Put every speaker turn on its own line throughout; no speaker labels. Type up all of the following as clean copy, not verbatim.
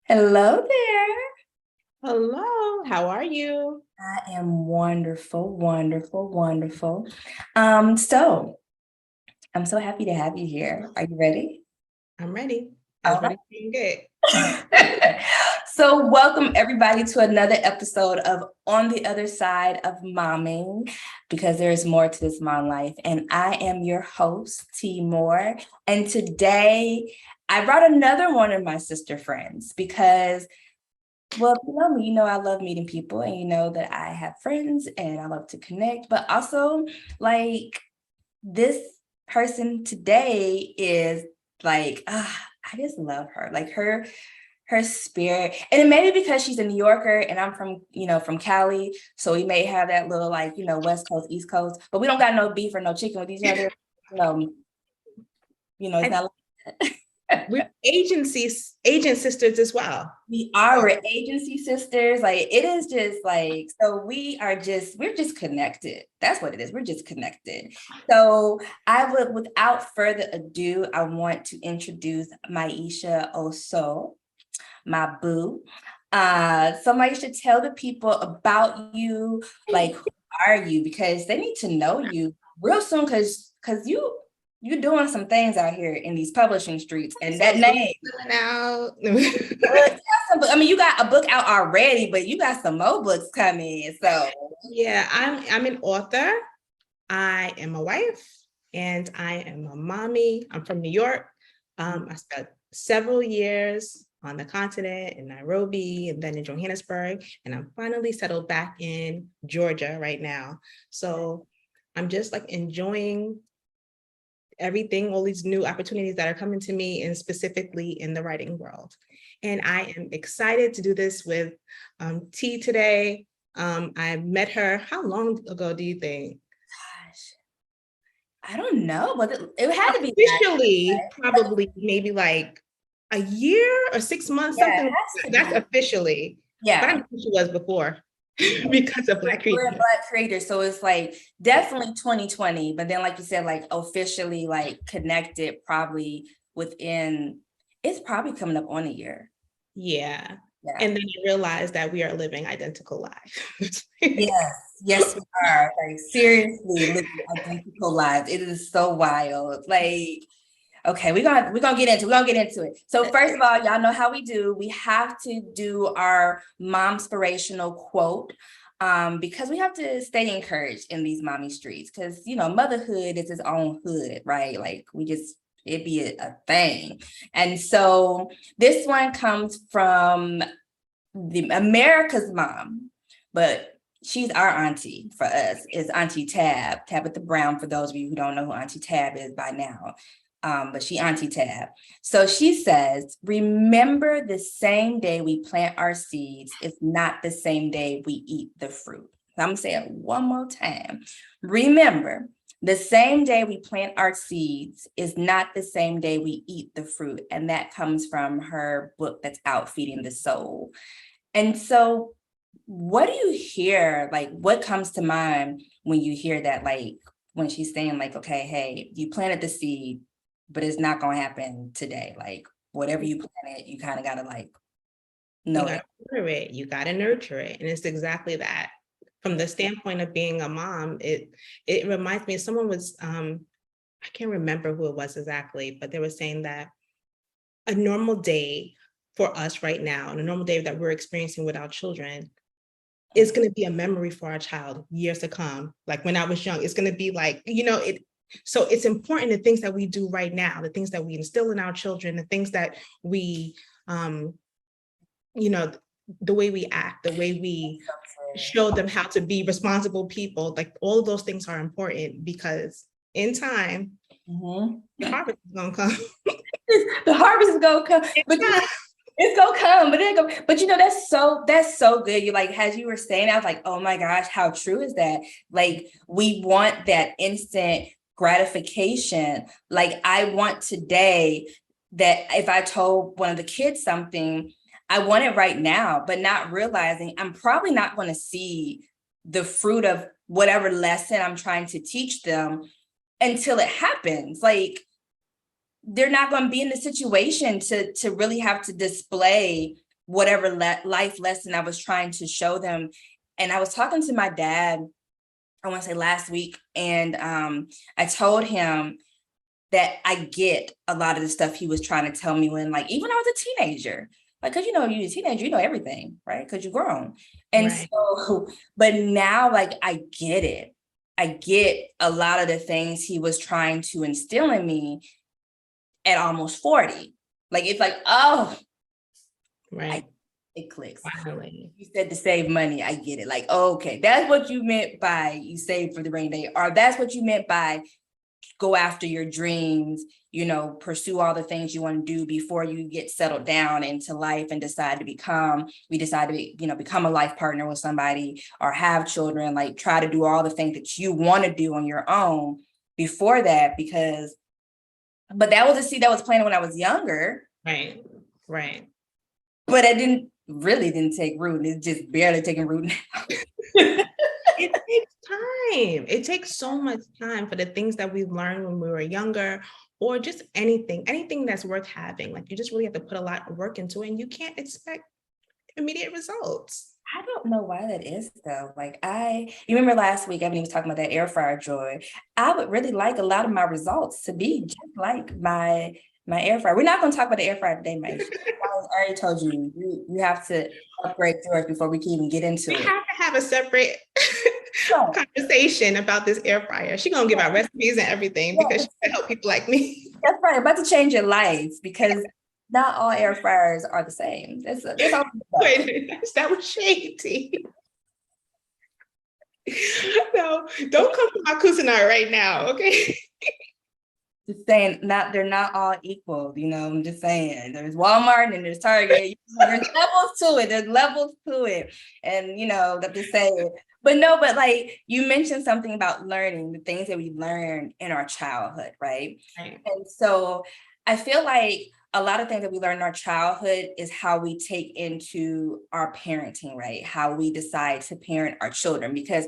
Hello there.
Hello, how are you?
I am wonderful, wonderful, wonderful. So I'm so happy to have you here. Are you ready?
I'm ready.
All
Everybody's doing good.
right. So welcome everybody to another episode of On the Other Side of Momming, because there is more to this mom life. And I am your host, T Moore. And today I brought another one of my sister friends because well, if you know me, you know I love meeting people and you know that I have friends and I love to connect, but also like this person today is like, I just love her. Like her spirit. And it may be because she's a New Yorker and I'm from Cali. So we may have that little like, West Coast, East Coast, but we don't got no beef or no chicken with each other. Um, it's
I,
not like
we're agent sisters as well.
we are, we're agency sisters. Like it is just like, so we're just connected. That's what it is. We're just connected. So without further ado, I want to introduce Maisha Oso, my boo. So Maisha, tell the people about you, like who are you? Because they need to know you real soon, because you're doing some things out here in these publishing streets, and that name.
Out.
I mean, you got a book out already, but you got some more books coming. So
Yeah, I'm an author. I am a wife and I am a mommy. I'm from New York. I spent several years on the continent in Nairobi and then in Johannesburg, and I'm finally settled back in Georgia right now. So I'm just like enjoying everything, all these new opportunities that are coming to me, and specifically in the writing world. And I am excited to do this with T today. I met her, how long ago do you think?
gosh, I don't know, but it had to be
Officially,
right?
probably maybe like a year or 6 months,
Yeah, it
something like
has to
that.
be.
That's officially, but I'm
Yeah.
sure she was before because of Black
We're a
Creators.
Black creator, so it's like definitely 2020, but then like you said, like officially like connected probably within, it's probably coming up on a year.
Yeah.
Yeah.
And then I realized that we are living identical lives.
Yes, yes, we are. Like seriously living identical lives. It is so wild. Like, okay, we're gonna get into it. So first of all, y'all know how we do. We have to do our momspirational quote. Because we have to stay encouraged in these mommy streets, because motherhood is its own hood, right? Like it'd be a thing. And so this one comes from the America's mom, but she's our auntie for us, is Auntie Tabitha Brown, for those of you who don't know who Auntie Tab is by now. But she Auntie Tab. So she says, remember, the same day we plant our seeds is not the same day we eat the fruit. I'm gonna say it one more time. Remember, the same day we plant our seeds is not the same day we eat the fruit. And that comes from her book that's out, Feeding the Soul. And so, what do you hear? Like, what comes to mind when you hear that? Like, when she's saying, like, okay, hey, you planted the seed, but it's not going to happen today. Like, whatever you planted, you kind of got to like
You
know
got
that.
to water it, you got to nurture it. And it's exactly that. From the standpoint of being a mom, it reminds me, someone was, I can't remember who it was exactly, but they were saying that a normal day for us right now, and a normal day that we're experiencing with our children, is going to be a memory for our child years to come. Like when I was young, it's going to be like, it. So it's important, the things that we do right now, the things that we instill in our children, the things that we, um, you know, the way we act, the way we show them how to be responsible people, like all of those things are important, because in time,
Mhm.
the harvest is gonna come.
The harvest is gonna come, but it's gonna come, but that's so good. You like, as you were saying, I was like, oh my gosh, how true is that? Like, we want that instant gratification. Like, I want today that if I told one of the kids something, I want it right now, but not realizing I'm probably not going to see the fruit of whatever lesson I'm trying to teach them until it happens. Like, they're not going to be in the situation to really have to display whatever life lesson I was trying to show them. And I was talking to my dad, I want to say last week, and I told him that I get a lot of the stuff he was trying to tell me when, like, even when I was a teenager. Like, because you're a teenager, you know everything, right? Because you're grown. And
Right.
so, but now, like, I get it. I get a lot of the things he was trying to instill in me at almost 40. Like, it's like, oh,
Right.
it clicks.
Finally.
You said to save money. I get it. Like, okay, that's what you meant by you save for the rainy day, or that's what you meant by go after your dreams, pursue all the things you want to do before you get settled down into life and decide to become a life partner with somebody or have children. Like, try to do all the things that you want to do on your own before that, but that was a seed that was planted when I was younger.
Right. Right.
But it didn't take root. It's just barely taking root now.
It takes time. It takes so much time for the things that we learned when we were younger, or just anything that's worth having. Like, you just really have to put a lot of work into it, and you can't expect immediate results.
I don't know why that is though. Like, you remember last week, Ebony was talking about that air fryer joy. I would really like a lot of my results to be just like my air fryer. We're not going to talk about the air fryer today, Maisha. I already told you, you have to upgrade yours before we can even get into it.
We have to have a separate conversation about this air fryer. She's gonna give out recipes and everything because she can help people like me.
That's right. About to change your life, because not all air fryers are the same.
Wait, that was shady. No, don't come to my Kusanai right now, okay?
Just saying, they're not all equal, I'm just saying. There's Walmart and there's Target. There's levels to it. There's levels to it. And that to say it. But like, you mentioned something about learning, the things that we learned in our childhood, right? And so I feel like a lot of things that we learn in our childhood is how we take into our parenting, right? How we decide to parent our children, because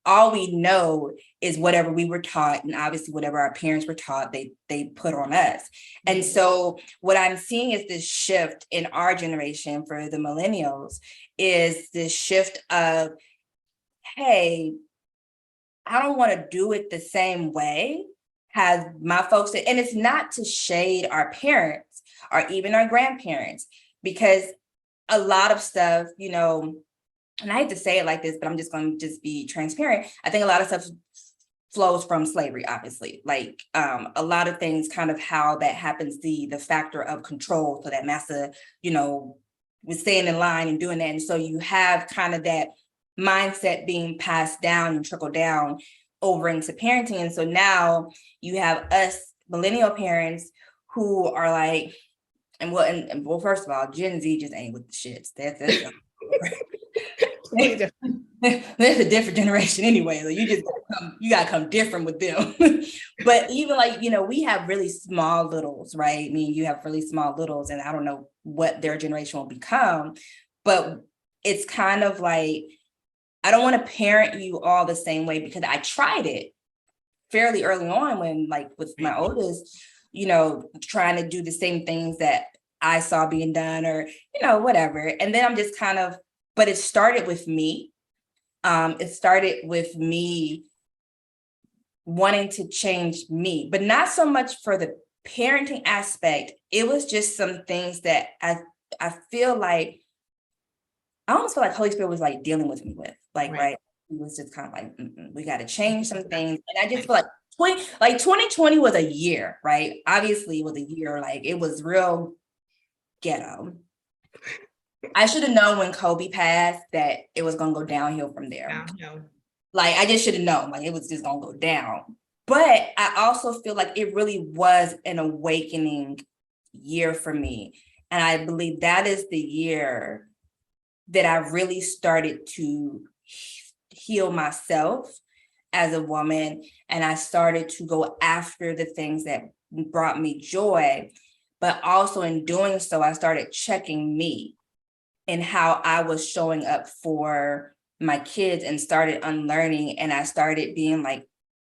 all we know is whatever we were taught, and obviously whatever our parents were taught, they put on us. And so what I'm seeing is this shift in our generation for the millennials, is this shift of, hey, I don't want to do it the same way as my folks did. And it's not to shade our parents or even our grandparents, because a lot of stuff, and I hate to say it like this, but I'm just going to be transparent. I think a lot of stuff flows from slavery, obviously. Like, a lot of things, kind of how that happens, the factor of control, so that massa, was staying in line and doing that. And so you have kind of that mindset being passed down and trickled down over into parenting. And so now you have us millennial parents who are like, well, first of all, Gen Z just ain't with the shits. That's there's a different generation anyway. Like, you gotta come different with them. But even like, we have really small littles, right? I mean, you have really small littles, and I don't know what their generation will become, but it's kind of like, I don't want to parent you all the same way, because I tried it fairly early on when, like, with my oldest, trying to do the same things that I saw being done, or, whatever. And then I'm just kind of, but it started with me. It started with me wanting to change me, but not so much for the parenting aspect. It was just some things that I feel like, I almost feel like Holy Spirit was like dealing with me with, like, right. It was just kind of like, we got to change some things. And I just feel like 2020 was a year, right? Obviously it was a year, like, it was real ghetto. I should have known when Kobe passed that it was going to go downhill from there. Like, I just should have known, like, it was just going to go down. But I also feel like it really was an awakening year for me. And I believe that is the year that I really started to heal myself as a woman. And I started to go after the things that brought me joy. But also in doing so, I started checking me and how I was showing up for my kids, and started unlearning. And I started being like,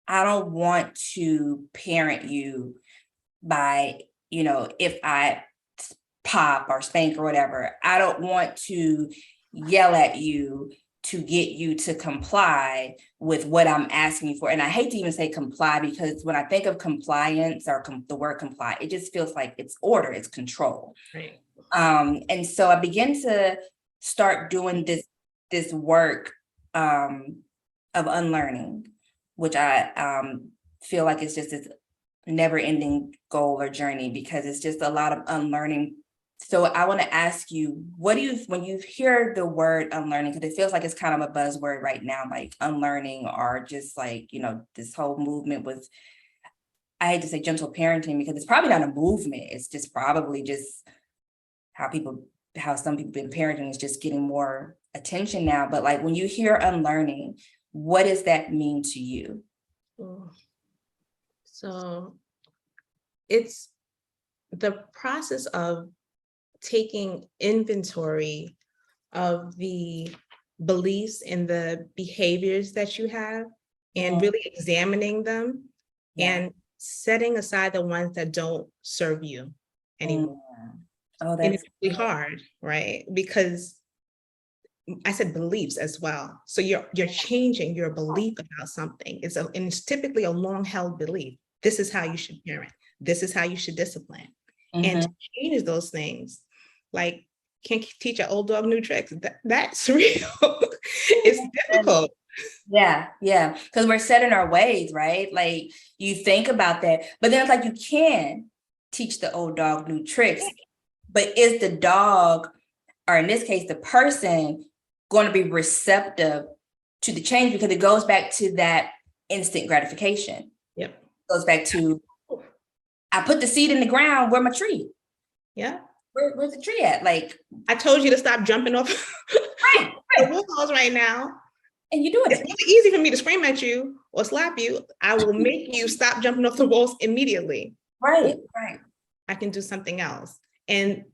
I don't want to parent you by, if I pop or spank or whatever. I don't want to yell at you to get you to comply with what I'm asking you for. And I hate to even say comply, because when I think of compliance or the word comply, it just feels like it's order, it's control.
Right.
And so I began to start doing this work of unlearning, which I feel like it's just this never ending goal or journey, because it's just a lot of unlearning. So I want to ask you, what do you, when you hear the word unlearning, because it feels like it's kind of a buzzword right now, like unlearning, or just like, this whole movement with, I hate to say gentle parenting, because it's probably not a movement. It's just probably just how some people been parenting is just getting more attention now. But like, when you hear unlearning, what does that mean to you?
So it's the process of taking inventory of the beliefs and the behaviors that you have, and really examining them and setting aside the ones that don't serve you anymore.
Oh,
And
that's
it's really hard, right? Because I said beliefs as well. So you're changing your belief about something. And it's typically a long-held belief. This is how you should parent. This is how you should discipline. And to change those things, like, can't teach an old dog new tricks. That's real. It's difficult.
Yeah, because we're set in our ways, right? Like, you think about that, but then it's like, you can teach the old dog new tricks, but is the dog, or in this case, the person, going to be receptive to the change? Because it goes back to that instant gratification.
Yep.
It goes back to, I put the seed in the ground, where my tree?
Yeah.
Where's the tree at? Like,
I told you to stop jumping off
right.
the walls right now.
And you're doing
it. It's really easy for me to scream at you or slap you. I will make you stop jumping off the walls immediately.
Right.
I can do something else. And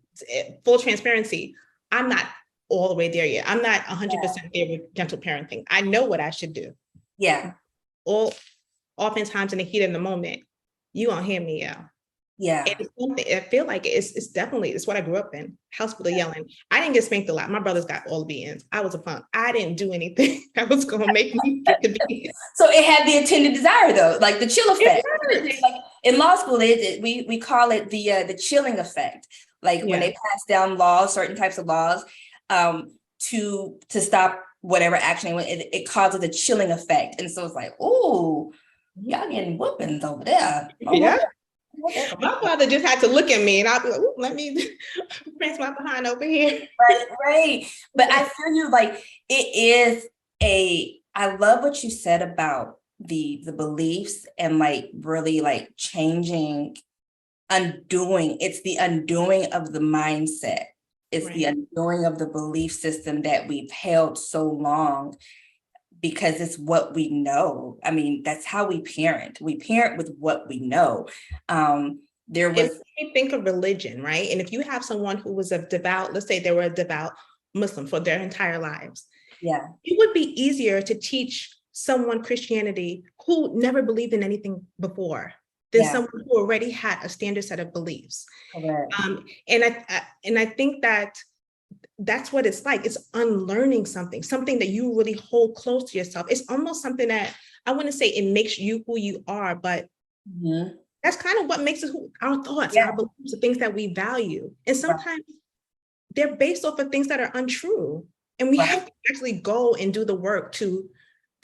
full transparency, I'm not all the way there yet. I'm not 100% there with gentle parenting. I know what I should do.
Yeah.
Oftentimes in the heat of the moment, you won't hear me yell.
Yeah.
And it's something, I feel like it's definitely, it's what I grew up in. House full of yelling. I didn't get spanked a lot. My brothers got all the beatings. I was a punk. I didn't do anything that was going to make me get the beatings.
So it had the intended desire, though, like the chill effect. Like in law school, we call it the chilling effect. Like when they pass down laws, certain types of laws, to stop whatever action, it causes a chilling effect. And so it's like, oh, y'all getting whoopings over there.
Yeah. My father just had to look at me and I'll be like, let me press my behind over here.
Right. But I feel you, like, it is I love what you said about the beliefs and like really like changing, undoing. It's the undoing of the mindset. It's the undoing of the belief system that we've held so long, because it's what we know. I mean, that's how we parent. We parent with what we know. There was,
if you think of religion, right? And if you have someone who was a devout, let's say they were a devout Muslim for their entire lives, it would be easier to teach someone Christianity who never believed in anything before than someone who already had a standard set of beliefs. And I think that's what it's like. It's unlearning something that you really hold close to yourself. It's almost something that I want to say it makes you who you are, but that's kind of what makes us our thoughts, our beliefs, the things that we value. And sometimes they're based off of things that are untrue. And we have to actually go and do the work to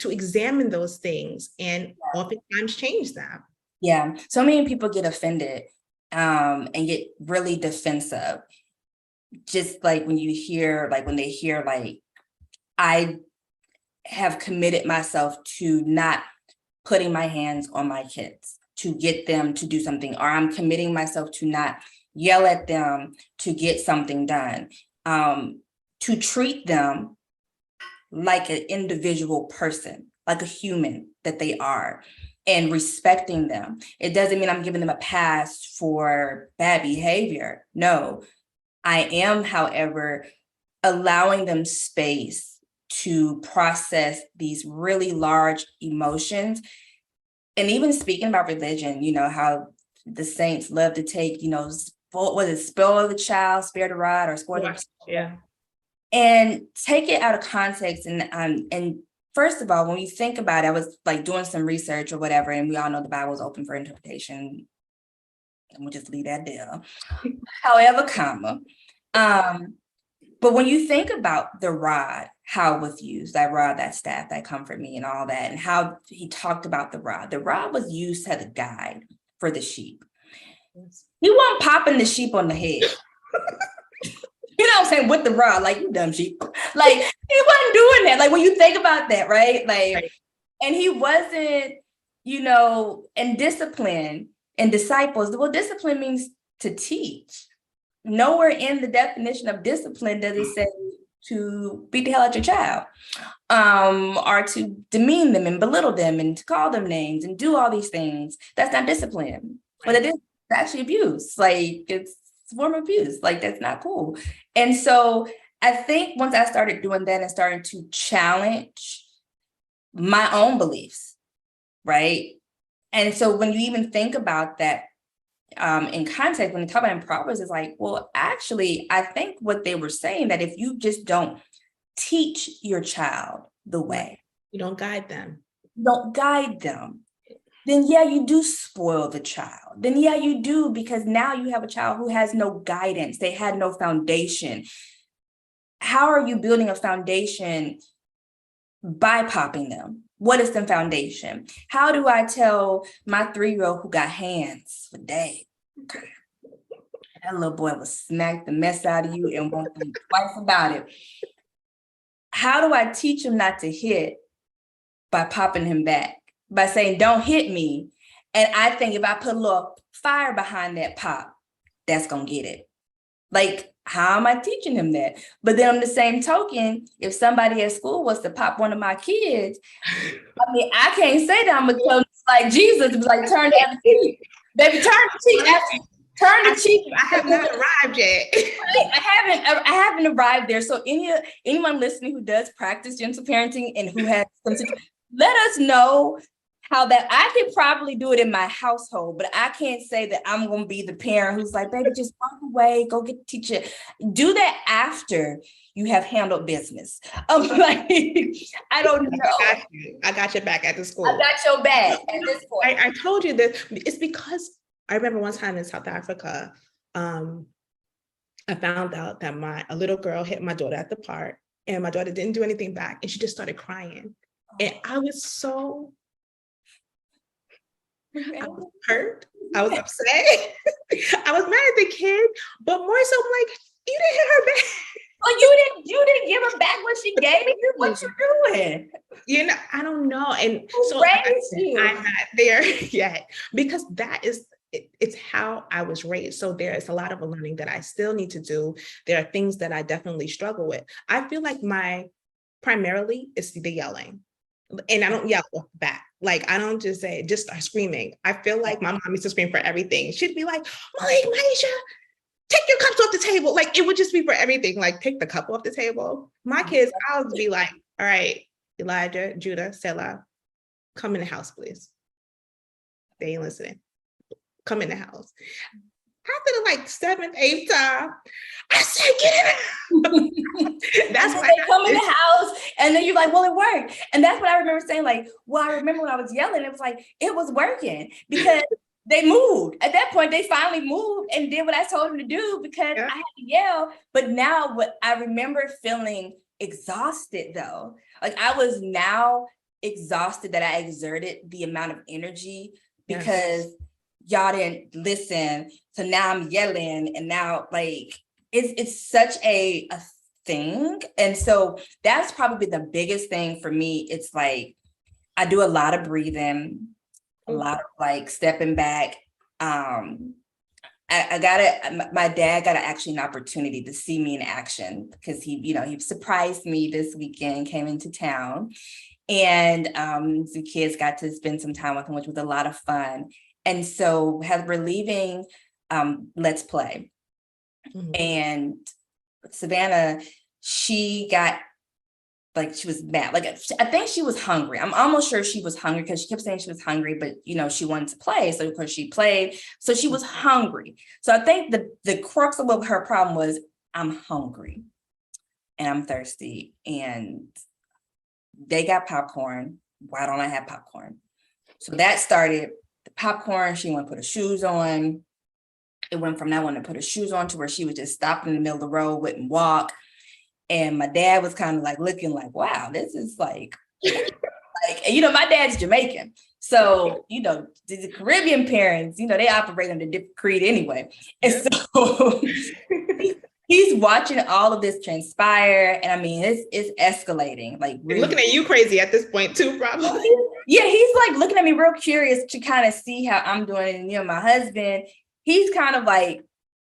examine those things and oftentimes change them.
Yeah. So many people get offended and get really defensive. Just like when they hear, like, I have committed myself to not putting my hands on my kids to get them to do something, or I'm committing myself to not yell at them to get something done, to treat them like an individual person, like a human that they are, and respecting them. It doesn't mean I'm giving them a pass for bad behavior. No, I am, however, allowing them space to process these really large emotions. And even speaking about religion, how the saints love to take, spoil the child, spare the rod, or spoil the
Yeah.
and take it out of context. And first of all, when you think about it, I was like doing some research or whatever, and we all know the Bible is open for interpretation. And we'll just leave that there. However, comma. But when you think about the rod, how it was used, that rod, that staff, that comfort me, and all that, and how he talked about the rod was used as a guide for the sheep. He wasn't popping the sheep on the head. You know what I'm saying? With the rod, like, you dumb sheep. Like, he wasn't doing that. Like, when you think about that, right? Like, right. And he wasn't, and discipline and disciples. Well, discipline means to teach. Nowhere in the definition of discipline does it say to beat the hell out your child, or to demean them and belittle them and to call them names and do all these things. That's not discipline. Right. But it is actually abuse. Like, it's a form of abuse. Like, that's not cool. And so I think once I started doing that and starting to challenge my own beliefs, right? And so when you even think about that, in context, when you talk about in Proverbs, it's like, well, actually, I think what they were saying, that if you just don't teach your child the way,
you don't guide them,
then yeah, you do spoil the child. Then yeah, you do, because now you have a child who has no guidance. They had no foundation. How are you building a foundation by popping them? What is the foundation? How do I tell my 3-year-old who got hands for days, okay, that little boy will smack the mess out of you and won't think twice about it? How do I teach him not to hit? By popping him back, by saying, don't hit me. And I think if I put a little fire behind that pop, that's going to get it. Like, how am I teaching him that? But then on the same token, if somebody at school was to pop one of my kids, I mean, I can't say that I'm going to tell them like Jesus, like, turn the other cheek. Baby, turn the cheek. Turn the cheek.
I have not arrived yet.
I haven't arrived there. So anyone listening who does practice gentle parenting and who has some situations, let us know how that. I could probably do it in my household, but I can't say that I'm going to be the parent who's like, baby, just walk away, go get the teacher. Do that after you have handled business. Like, I don't know.
I got your back at the school.
I got your back at this point.
I told you this. It's because I remember one time in South Africa, I found out that a little girl hit my daughter at the park, and my daughter didn't do anything back, and she just started crying. And I was hurt. I was upset. I was mad at the kid, but more so, I'm like, you didn't hit her back.
Oh, you didn't give her back what she gave you. What you doing?
I don't know. And so I'm not there yet, because it's how I was raised. So there is a lot of learning that I still need to do. There are things that I definitely struggle with. I feel like primarily is the yelling. And I don't yell back. Like, I don't just start screaming. I feel like my mom used to scream for everything. She'd be like, Maisha, take your cups off the table. Like, it would just be for everything. Like, take the cup off the table. My kids, I would be like, all right, Elijah, Judah, Selah, come in the house, please. They ain't listening. Come in the house. After the 7th, 8th time, I said, get it out.
That's why they come in the house, and then you're like, well, it worked. And that's what I remember saying. Like, well, I remember when I was yelling, it was like, it was working because they moved. At that point, they finally moved and did what I told them to do, because I had to yell. But now what I remember feeling exhausted, though. Like, I was now exhausted that I exerted the amount of energy because y'all didn't listen. So now I'm yelling, and now it's such a thing. And so that's probably the biggest thing for me. It's like, I do a lot of breathing, a lot of stepping back. My dad got actually an opportunity to see me in action, because he surprised me this weekend, came into town, and the kids got to spend some time with him, which was a lot of fun. And so as we're leaving, Let's Play. Mm-hmm. And Savannah, she got like she was mad. Like I think she was hungry. I'm almost sure she was hungry because she kept saying she was hungry, but she wanted to play. So of course she played. So she was hungry. So I think the crux of what her problem was, I'm hungry and I'm thirsty. And they got popcorn. Why don't I have popcorn? So that started the popcorn. She wanted to put her shoes on. It went from that one to put her shoes on to where she would just stop in the middle of the road, wouldn't walk. And my dad was kind of like looking like, wow, this is like, my dad's Jamaican. So, the Caribbean parents, they operate under different creed anyway. And so he's watching all of this transpire. And I mean, it's escalating. Like
really. Looking at you crazy at this point too, probably.
Yeah, he's like looking at me real curious to kind of see how I'm doing. And, my husband, he's kind of like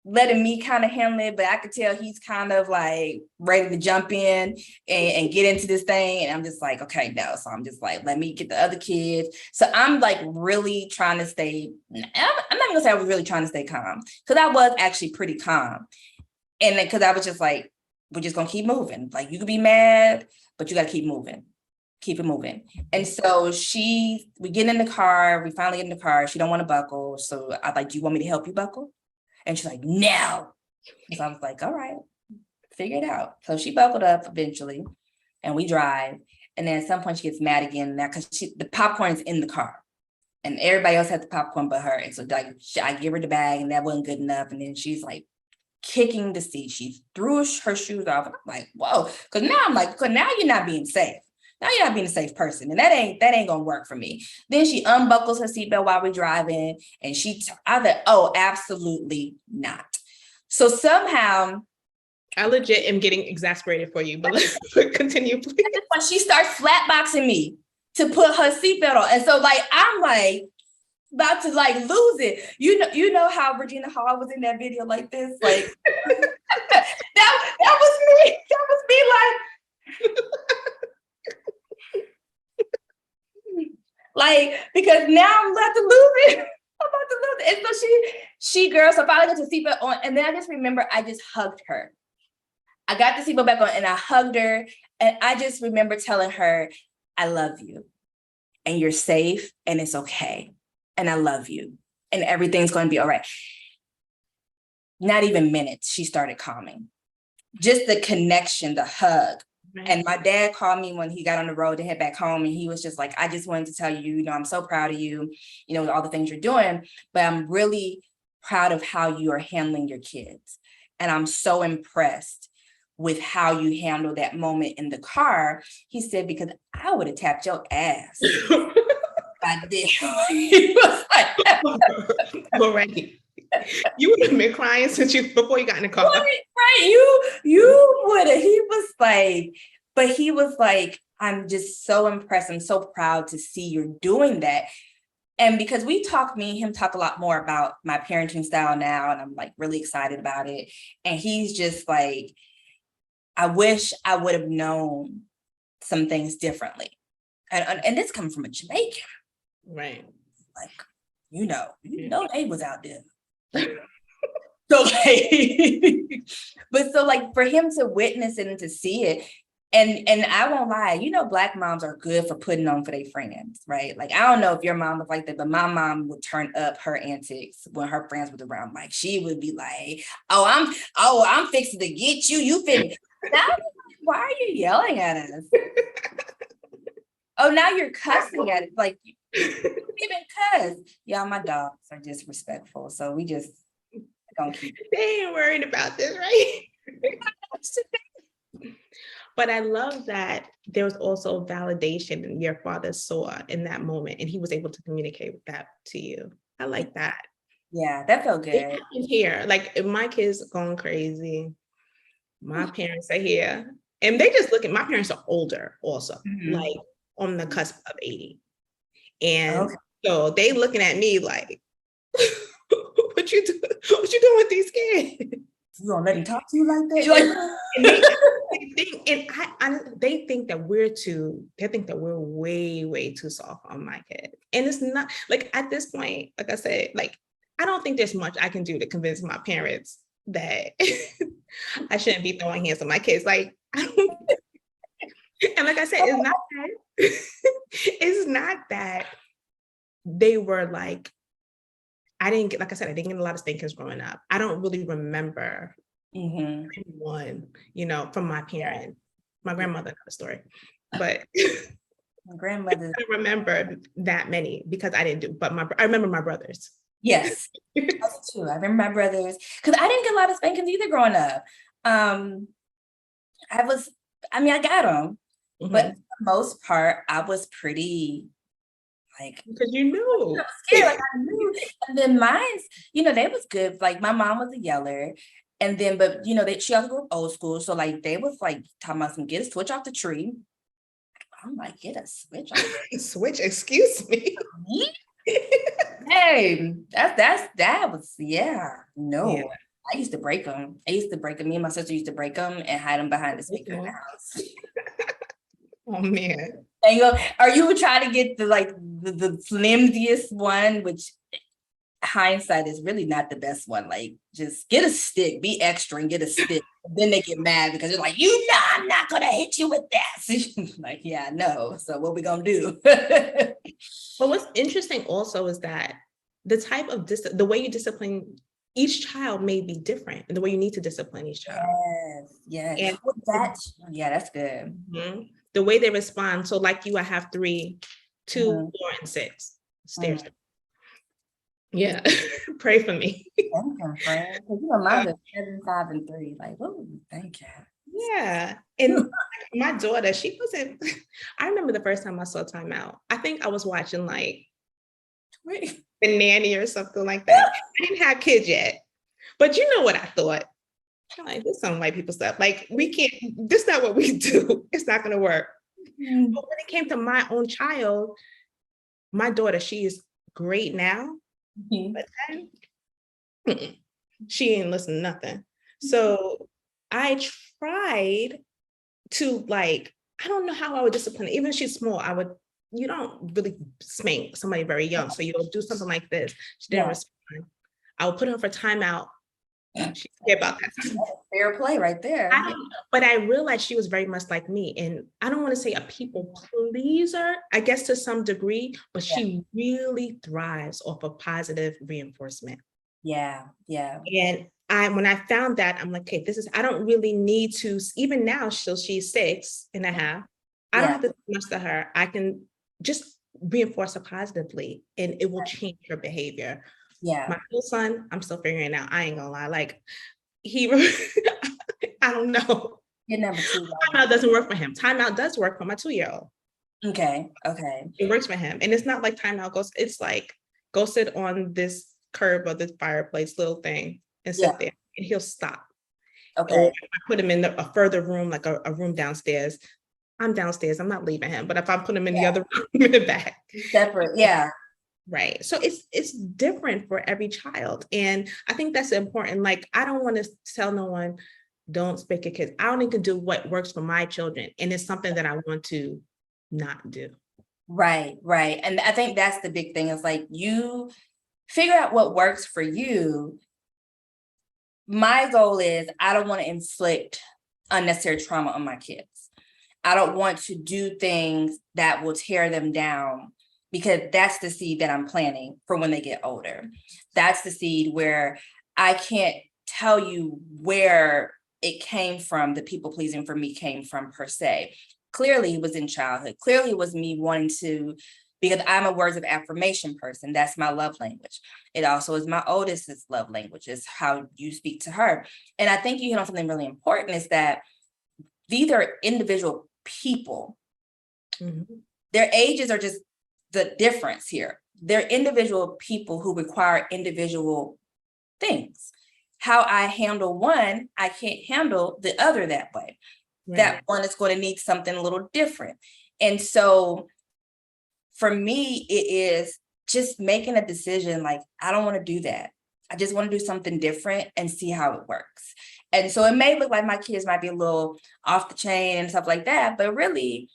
letting me kind of handle it, but I could tell he's kind of like ready to jump in and get into this thing. And I'm just like, okay, no. So I'm just like, let me get the other kids. So I'm like really trying to stay, I'm not gonna say I was really trying to stay calm, because I was actually pretty calm. And because I was just like, we're just gonna keep moving. Like, you could be mad, but you gotta keep moving. Keep it moving. And so we get in the car, we finally get in the car. She don't want to buckle. So I'm like, do you want me to help you buckle? And she's like, no. So I was like, all right, figure it out. So she buckled up eventually and we drive. And then at some point she gets mad again now because the popcorn is in the car and everybody else had the popcorn but her. And so like, I give her the bag and that wasn't good enough. And then she's like kicking the seat. She threw her shoes off. And I'm like, whoa. Because now I'm like, now you're not being safe. Now you're not being a safe person. And that ain't gonna work for me. Then she unbuckles her seatbelt while we're driving. And I thought, oh, absolutely not. So somehow
I legit am getting exasperated for you, but let's continue, please.
When she starts flatboxing me to put her seatbelt on. And so like, I'm like about to like lose it. You know how Regina Hall was in that video like this? Like that was me. That was me like like, because now I'm about to lose it. I'm about to lose it. And so so finally got the seatbelt on. And then I just remember I just hugged her. I got the seatbelt back on and I hugged her. And I just remember telling her, I love you. And you're safe and it's okay. And I love you. And everything's going to be all right. Not even minutes, she started calming. Just the connection, the hug. And my dad called me when he got on the road to head back home. And he was just like, I just wanted to tell you, I'm so proud of you, all the things you're doing, but I'm really proud of how you are handling your kids. And I'm so impressed with how you handle that moment in the car. He said, because I would have tapped your ass. I did. He was like,
already. You would have been crying before you got in the car.
Right. You would have. He was like, I'm just so impressed. I'm so proud to see you're doing that. And because me and him talk a lot more about my parenting style now, and I'm like really excited about it. And he's just like, I wish I would have known some things differently. And this coming from a Jamaican.
Right.
Like, they was out there. So like for him to witness it and to see it, and I won't lie, Black moms are good for putting on for their friends, right? Like, I don't know if your mom was like that, but my mom would turn up her antics when her friends were around. Like, she would be like, I'm fixing to get you. You finna. Why are you yelling at us? Oh, now you're cussing at it. Like, even cuss. Y'all, my dogs are disrespectful. So we just don't keep it.
They ain't worried about this, right? But I love that there was also validation your father saw in that moment, and he was able to communicate with that to you. I like that.
Yeah, that felt good.
Here, like if my kids are going crazy, my parents are here, and they just look at my parents are older also, like on the cusp of 80. And so they looking at me like, what you doing with these kids?
You gonna let him talk to you like that?
They think that we're way, way too soft on my kid. And it's not like at this point, like I said, like, I don't think there's much I can do to convince my parents that I shouldn't be throwing hands on my kids. Like, And like I said, it's not that, it's not that they were like, I didn't get, like I said, I didn't get a lot of spankings growing up. I don't really remember one, from my parents. My grandmother, not a story, but
My grandmother.
I don't remember that many because I didn't do, but I remember my brothers.
Yes, that's true. I remember my brothers, because I didn't get a lot of spankings either growing up. I got them, but for the most part, I was pretty like,
because you knew.
scared, like I knew. And then mine's, they was good. Like my mom was a yeller. And then, but she also grew up old school. So like they was like talking about get a switch off the tree. I'm like, get a switch off.
Switch, excuse me.
Hey, that was, no. Yeah. I used to break them. Me and my sister used to break them and hide them behind the speaker in the house.
Oh man.
And are you trying to get the flimsiest one, which hindsight is really not the best one. Like, just get a stick, be extra and get a stick. Then they get mad because they're like, I'm not gonna hit you with that. Like, yeah, no. So what we gonna do?
But what's interesting also is that the type of the way you discipline each child may be different, and the way you need to discipline each child.
Yes. And that's good.
Mm-hmm. The way they respond. So like you, I have 3, 2, 4, and 6 stairs. Yeah, pray for me.
Thank you, friend. Mine's 7, 5, and 3. Like, oh, thank you.
Yeah, and my daughter, she wasn't. I remember the first time I saw Time Out. I think I was watching like The Nanny or something like that. I didn't have kids yet, but you know what I thought? I'm like, this is some white people stuff. Like, we can't. This is not what we do. It's not going to work. Mm-hmm. But when it came to my own child, my daughter, she is great now. Mm-hmm. But then she ain't listen to nothing. So I tried to I don't know how I would discipline her. Even if she's small, you don't really spank somebody very young. So you'll do something like this. She didn't respond. I would put her for timeout. She cared about that.
Fair play right there.
But I realized she was very much like me. And I don't want to say a people pleaser, I guess to some degree, but she really thrives off of positive reinforcement.
Yeah.
And when I found that, I'm like, okay, I don't really need to, even now, she's 6.5. I don't have to do much to her. I can just reinforce her positively and it will change her behavior. Yeah. My little son, I'm still figuring it out. I ain't gonna lie. Like I don't know. Timeout doesn't work for him. Timeout does work for my 2-year-old.
Okay.
It works for him. And it's not like timeout goes, it's like, go sit on this curb or this fireplace little thing and sit there and he'll stop. Okay. Or if I put him in a further room, like a room downstairs, I'm downstairs. I'm not leaving him. But if I put him in the other room in the back.
Separate. Yeah.
Right. So it's different for every child. And I think that's important. Like, I don't want to tell no one, don't spank your kids. I only can do what works for my children. And it's something that I want to not do.
Right. And I think that's the big thing. Is like, you figure out what works for you. My goal is I don't want to inflict unnecessary trauma on my kids. I don't want to do things that will tear them down, because that's the seed that I'm planting for when they get older. That's the seed where I can't tell you where it came from, the people pleasing for me came from per se. Clearly it was in childhood. Clearly it was me wanting to, because I'm a words of affirmation person. That's my love language. It also is my oldest's love language, is how you speak to her. And I think you hit on something really important, is that these are individual people. Mm-hmm. Their ages are just the difference here. They're individual people who require individual things. How I handle one, I can't handle the other that way. Right. That one is going to need something a little different. And so for me, it is just making a decision, like, I don't want to do that. I just want to do something different and see how it works. And so it may look like my kids might be a little off the chain and stuff like that, but really,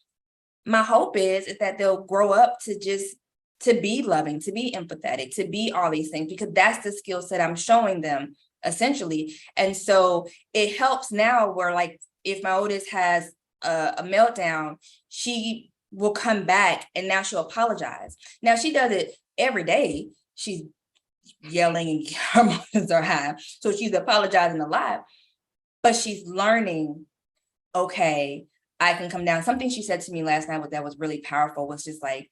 my hope is that they'll grow up to be loving, to be empathetic, to be all these things, because that's the skill set I'm showing them essentially. And so it helps now where, like, if my oldest has a meltdown, she will come back and now she'll apologize. Now she does it every day. She's yelling and hormones are high. So she's apologizing a lot, but she's learning, okay, I can come down. Something she said to me last night that was really powerful was just like,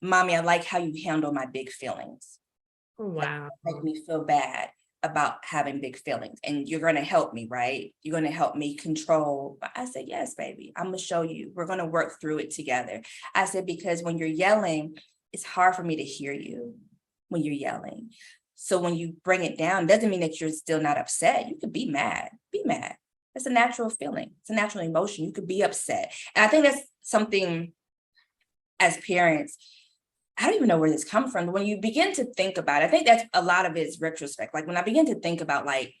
Mommy, I like how you handle my big feelings.
Wow.
Make me feel bad about having big feelings. And you're going to help me, right? You're going to help me control. I said, yes, baby, I'm going to show you. We're going to work through it together. I said, because when you're yelling, it's hard for me to hear you when you're yelling. So when you bring it down, doesn't mean that you're still not upset. You could be mad. Be mad. It's a natural feeling. It's a natural emotion. You could be upset. And I think that's something as parents, I don't even know where this comes from. When you begin to think about it, I think that's a lot of it is retrospect. Like when I begin to think about like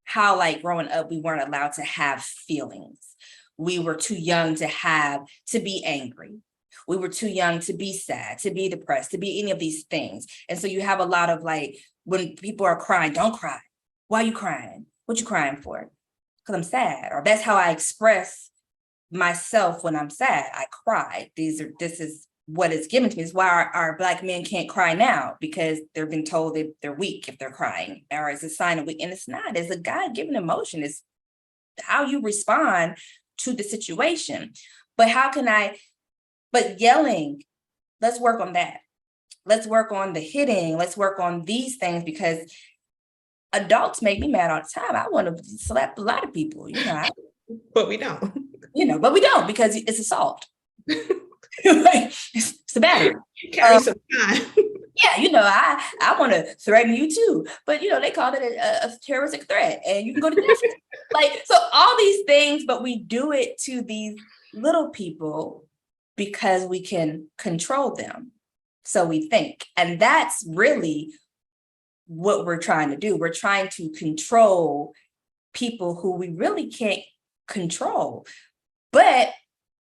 how like growing up, we weren't allowed to have feelings. We were too young to be angry. We were too young to be sad, to be depressed, to be any of these things. And so you have a lot of like, when people are crying, don't cry. Why are you crying? What you crying for? Because I'm sad. Or that's how I express myself when I'm sad. I cry. This is what is given to me. Is why our Black men can't cry now, because they've been told that they're weak if they're crying, or it's a sign of weak. And it's not. It's a God-given emotion. It's how you respond to the situation. But yelling, let's work on that. Let's work on the hitting. Let's work on these things, because adults make me mad all the time. I want to slap a lot of people,
But we don't.
But we don't, because it's assault. Like, it's a battery.
Carry some time.
Yeah, I want to threaten you too, but they call it a terroristic threat, and you can go to jail. Like, so all these things, but we do it to these little people because we can control them. So we think, and that's really what we're trying to do. We're trying to control people who we really can't control, but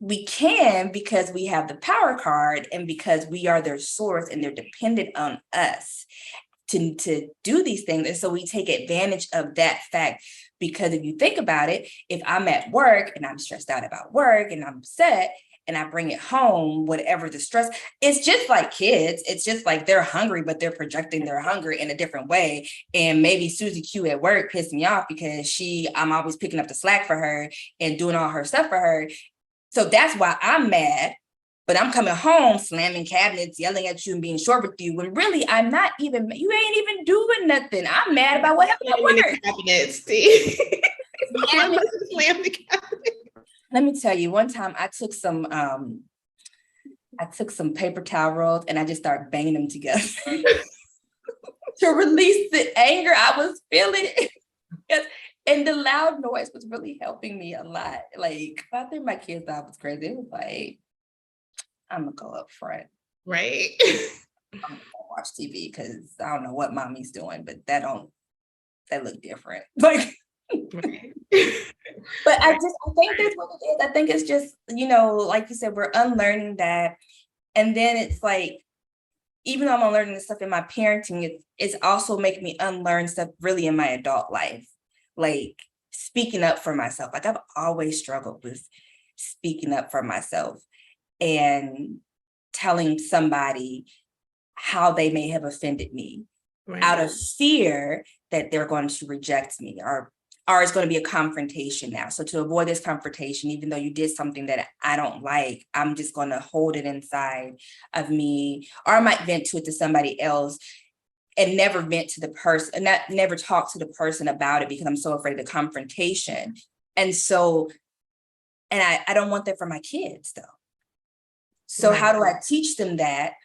we can, because we have the power card and because we are their source and they're dependent on us to do these things. And so we take advantage of that fact, because if you think about it, if I'm at work and I'm stressed out about work and I'm upset and I bring it home, whatever the stress, it's just like kids. It's just like they're hungry, but they're projecting their hunger in a different way. And maybe Susie Q at work pissed me off because I'm always picking up the slack for her and doing all her stuff for her. So that's why I'm mad, but I'm coming home, slamming cabinets, yelling at you and being short with you, when really I'm not even, you ain't even doing nothing. I'm mad about what happened at work.
Cabinets,
Let me tell you, one time I took some paper towel rolls and I just started banging them together to release the anger I was feeling. And the loud noise was really helping me a lot. Like, I think my kids thought I was crazy. It was like, I'm gonna go up front.
Right.
I'm gonna watch TV because I don't know what mommy's doing, but that look different. Like,
right.
But I think that's what it is. I think it's just, like you said, we're unlearning that. And then it's like, even though I'm unlearning this stuff in my parenting, it's also making me unlearn stuff really in my adult life. Like speaking up for myself. Like I've always struggled with speaking up for myself and telling somebody how they may have offended me, right, out of fear that they're going to reject me, or it's going to be a confrontation now. So to avoid this confrontation, even though you did something that I don't like, I'm just going to hold it inside of me, or I might vent to it to somebody else and never vent to the person, never talk to the person about it because I'm so afraid of the confrontation. And so, and I don't want that for my kids though. So how do I teach them that?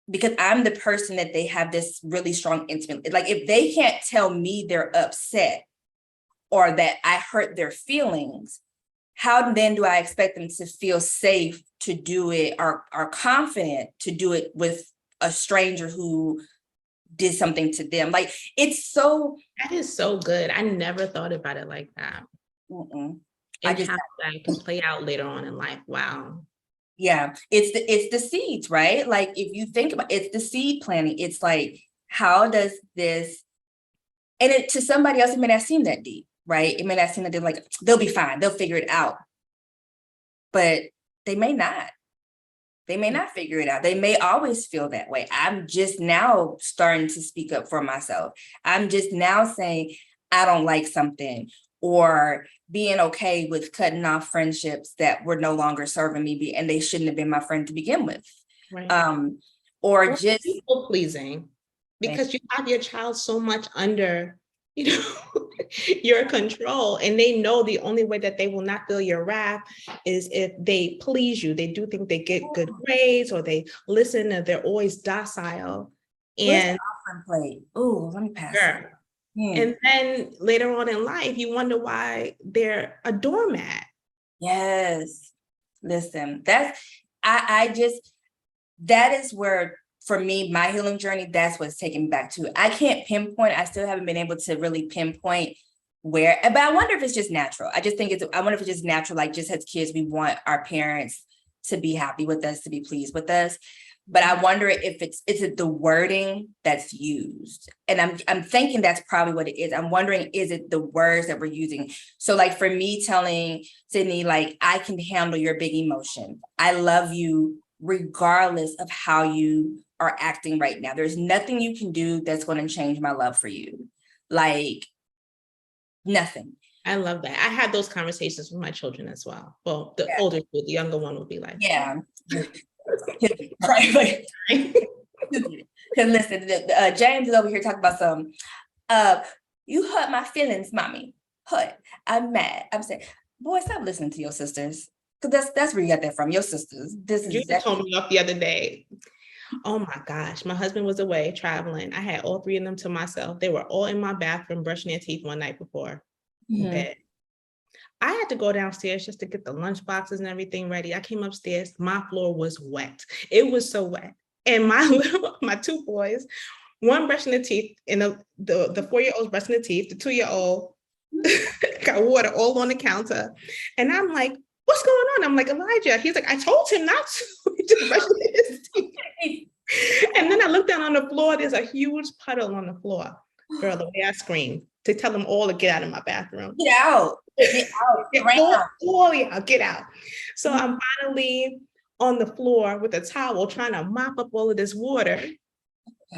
Because I'm the person that they have this really strong intimate, like if they can't tell me they're upset or that I hurt their feelings, how then do I expect them to feel safe to do it, or are confident to do it with a stranger who did something to them? Like,
that is so good. I never thought about it like that. And how that can play out later on in life. Wow.
Yeah, it's the seeds, right? Like if you think about it's the seed planting. It's like, how does this, and it to somebody else, it may not seem that deep, right? It may not seem that they're like, they'll be fine, they'll figure it out. but they may not. They may not figure it out. They may always feel that way. I'm just now starting to speak up for myself. I'm just now saying, I don't like something, or being okay with cutting off friendships that were no longer serving me and they shouldn't have been my friend to begin with.
Right.
Or just
people pleasing, because you have your child so much under, your control, and they know the only way that they will not feel your wrath is if they please you. They do think they get good grades, or they listen, and they're always docile. And
plate. Oh, let me pass.
Sure. And then later on in life, you wonder why they're a doormat.
Yes. Listen, that is where, for me, my healing journey, that's what's taking me back to. I can't pinpoint. I still haven't been able to really pinpoint where, but I wonder if it's just natural. I wonder if it's just natural. Like, just as kids, we want our parents to be happy with us, to be pleased with us. But I wonder if it's the wording that's used. And I'm thinking that's probably what it is. I'm wondering, is it the words that we're using? So like for me telling Sydney, like, I can handle your big emotion. I love you regardless of how you are acting right now. There's nothing you can do that's going to change my love for you. Like, nothing.
I love that. I had those conversations with my children as well. Well, the older two, the younger one will be like,
yeah. Right. Because listen, James is over here talking about some, you hurt my feelings, mommy. Hurt. I'm mad. I'm saying, boy, stop listening to your sisters. Because that's where you got that from, your sisters. This is
exactly. Told me off the other day. Oh my gosh, my husband was away traveling. I had all three of them to myself. They were all in my bathroom brushing their teeth one night before bed. I had to go downstairs just to get the lunch boxes and everything ready. I came upstairs, my floor was wet. It was so wet. And my two boys, one brushing the teeth, and the 4-year-old brushing the teeth, the 2-year-old got water all on the counter. And I'm like, what's going on? I'm like, Elijah. He's like, I told him not to. He just brushed his teeth. And then I looked down on the floor. There's a huge puddle on the floor. Girl, the way I screamed to tell them all to get out of my bathroom.
Get out. Get out.
Get out. So I'm finally on the floor with a towel trying to mop up all of this water.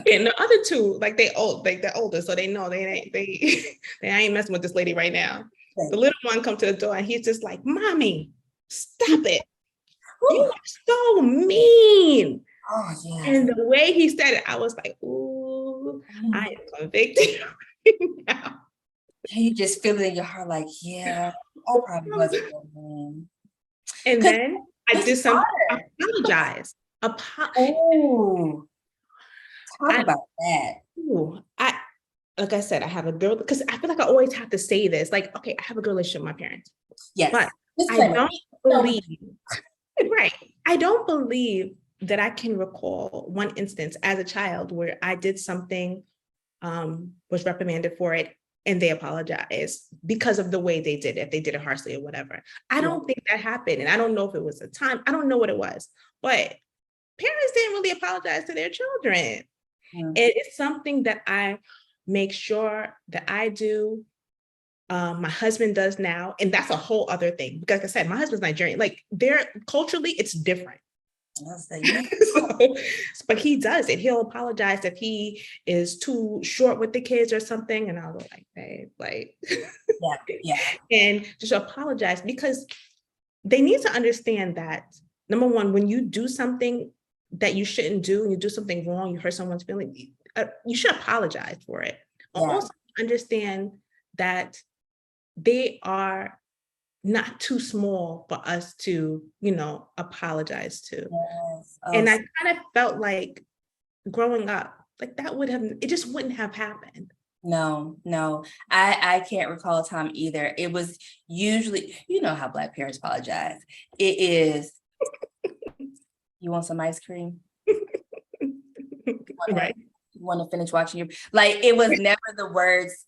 And the other two, like they're older, so they know they ain't messing with this lady right now. The little one come to the door and he's just like, Mommy, stop it. You are so mean.
Oh, yeah.
And the way he said it, I was like, ooh, I am convicted now.
You just feel it in your heart, like, yeah, I probably wasn't good, man.
And then I did something. I apologize.
Oh, talk about that.
Like I said, I have a girl, because I feel like I always have to say this. Like, okay, I have a good relationship with my parents.
Yes.
But I don't believe, right. I don't believe that I can recall one instance as a child where I did something, was reprimanded for it, and they apologized because of the way they did it, if they did it harshly or whatever. I don't think that happened. And I don't know if it was a time, I don't know what it was, but parents didn't really apologize to their children. It's something that I make sure that I do. My husband does now, and that's a whole other thing. Because like I said, my husband's Nigerian. Like, they're culturally, it's different. But he does it. He'll apologize if he is too short with the kids or something, and I'll go like, babe, like, and just apologize, because they need to understand that, number one, when you do something that you shouldn't do, and you do something wrong, you hurt someone's feelings, you should apologize for it. Also understand that they are not too small for us to, apologize to. And I kind of felt like growing up, like it just wouldn't have happened.
No, I can't recall a time either. It was usually, how Black parents apologize. It is, you want some ice cream?
Right.
You want to finish watching it was never the words,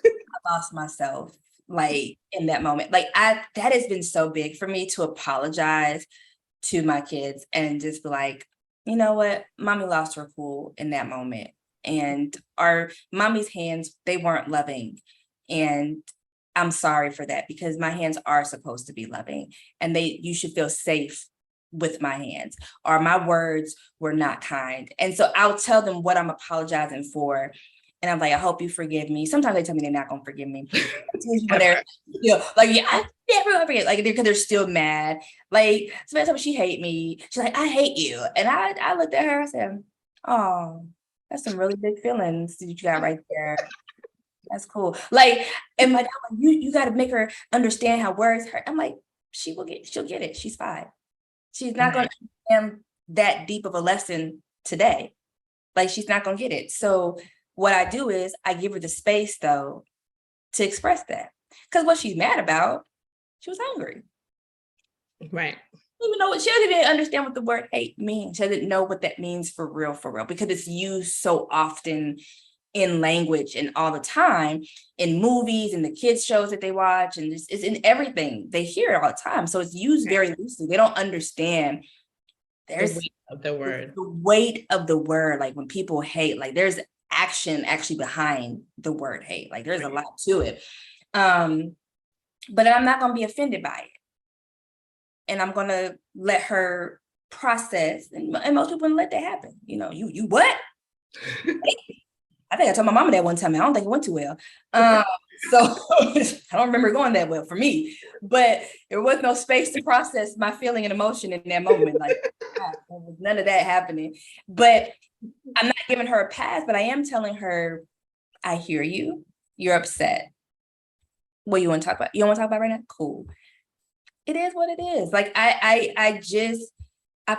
I lost myself, like, in that moment. Like, that has been so big for me, to apologize to my kids and just be like, you know what, mommy lost her cool in that moment. And our mommy's hands, they weren't loving. And I'm sorry for that, because my hands are supposed to be loving, and you should feel safe with my hands, or my words were not kind. And so I'll tell them what I'm apologizing for. And I'm like, I hope you forgive me. Sometimes they tell me they're not gonna forgive me. When they're, like, yeah, I never gonna forget, like, because they're still mad. Like, sometimes she hate me. She's like, I hate you. And I looked at her, I said, oh, that's some really big feelings that you got right there. That's cool. Like, and my dad, like, you got to make her understand how words hurt. I'm like, she'll get it. She's fine. She's not going to understand that deep of a lesson today. Like, she's not going to get it. So what I do is I give her the space, though, to express that. Because what she's mad about, she was hungry.
Right.
Even though she doesn't even understand what the word hate means. She doesn't know what that means for real, because it's used so often in language and all the time in movies and the kids shows that they watch, and it's in everything. They hear it all the time. So it's used very loosely. They don't understand there's
the weight of the word.
The weight of the word. Like, when people hate, like, there's action actually behind the word hate. Like, there's a lot to it. But I'm not going to be offended by it. And I'm going to let her process. And most people wouldn't let that happen. You what? I think I told my mama that one time. I don't think it went too well. So I don't remember going that well for me. But there was no space to process my feeling and emotion in that moment. Like, God, there was none of that happening. But I'm not giving her a pass, but I am telling her, I hear you. You're upset. What you want to talk about? You don't want to talk about right now? Cool. It is what it is. Like, I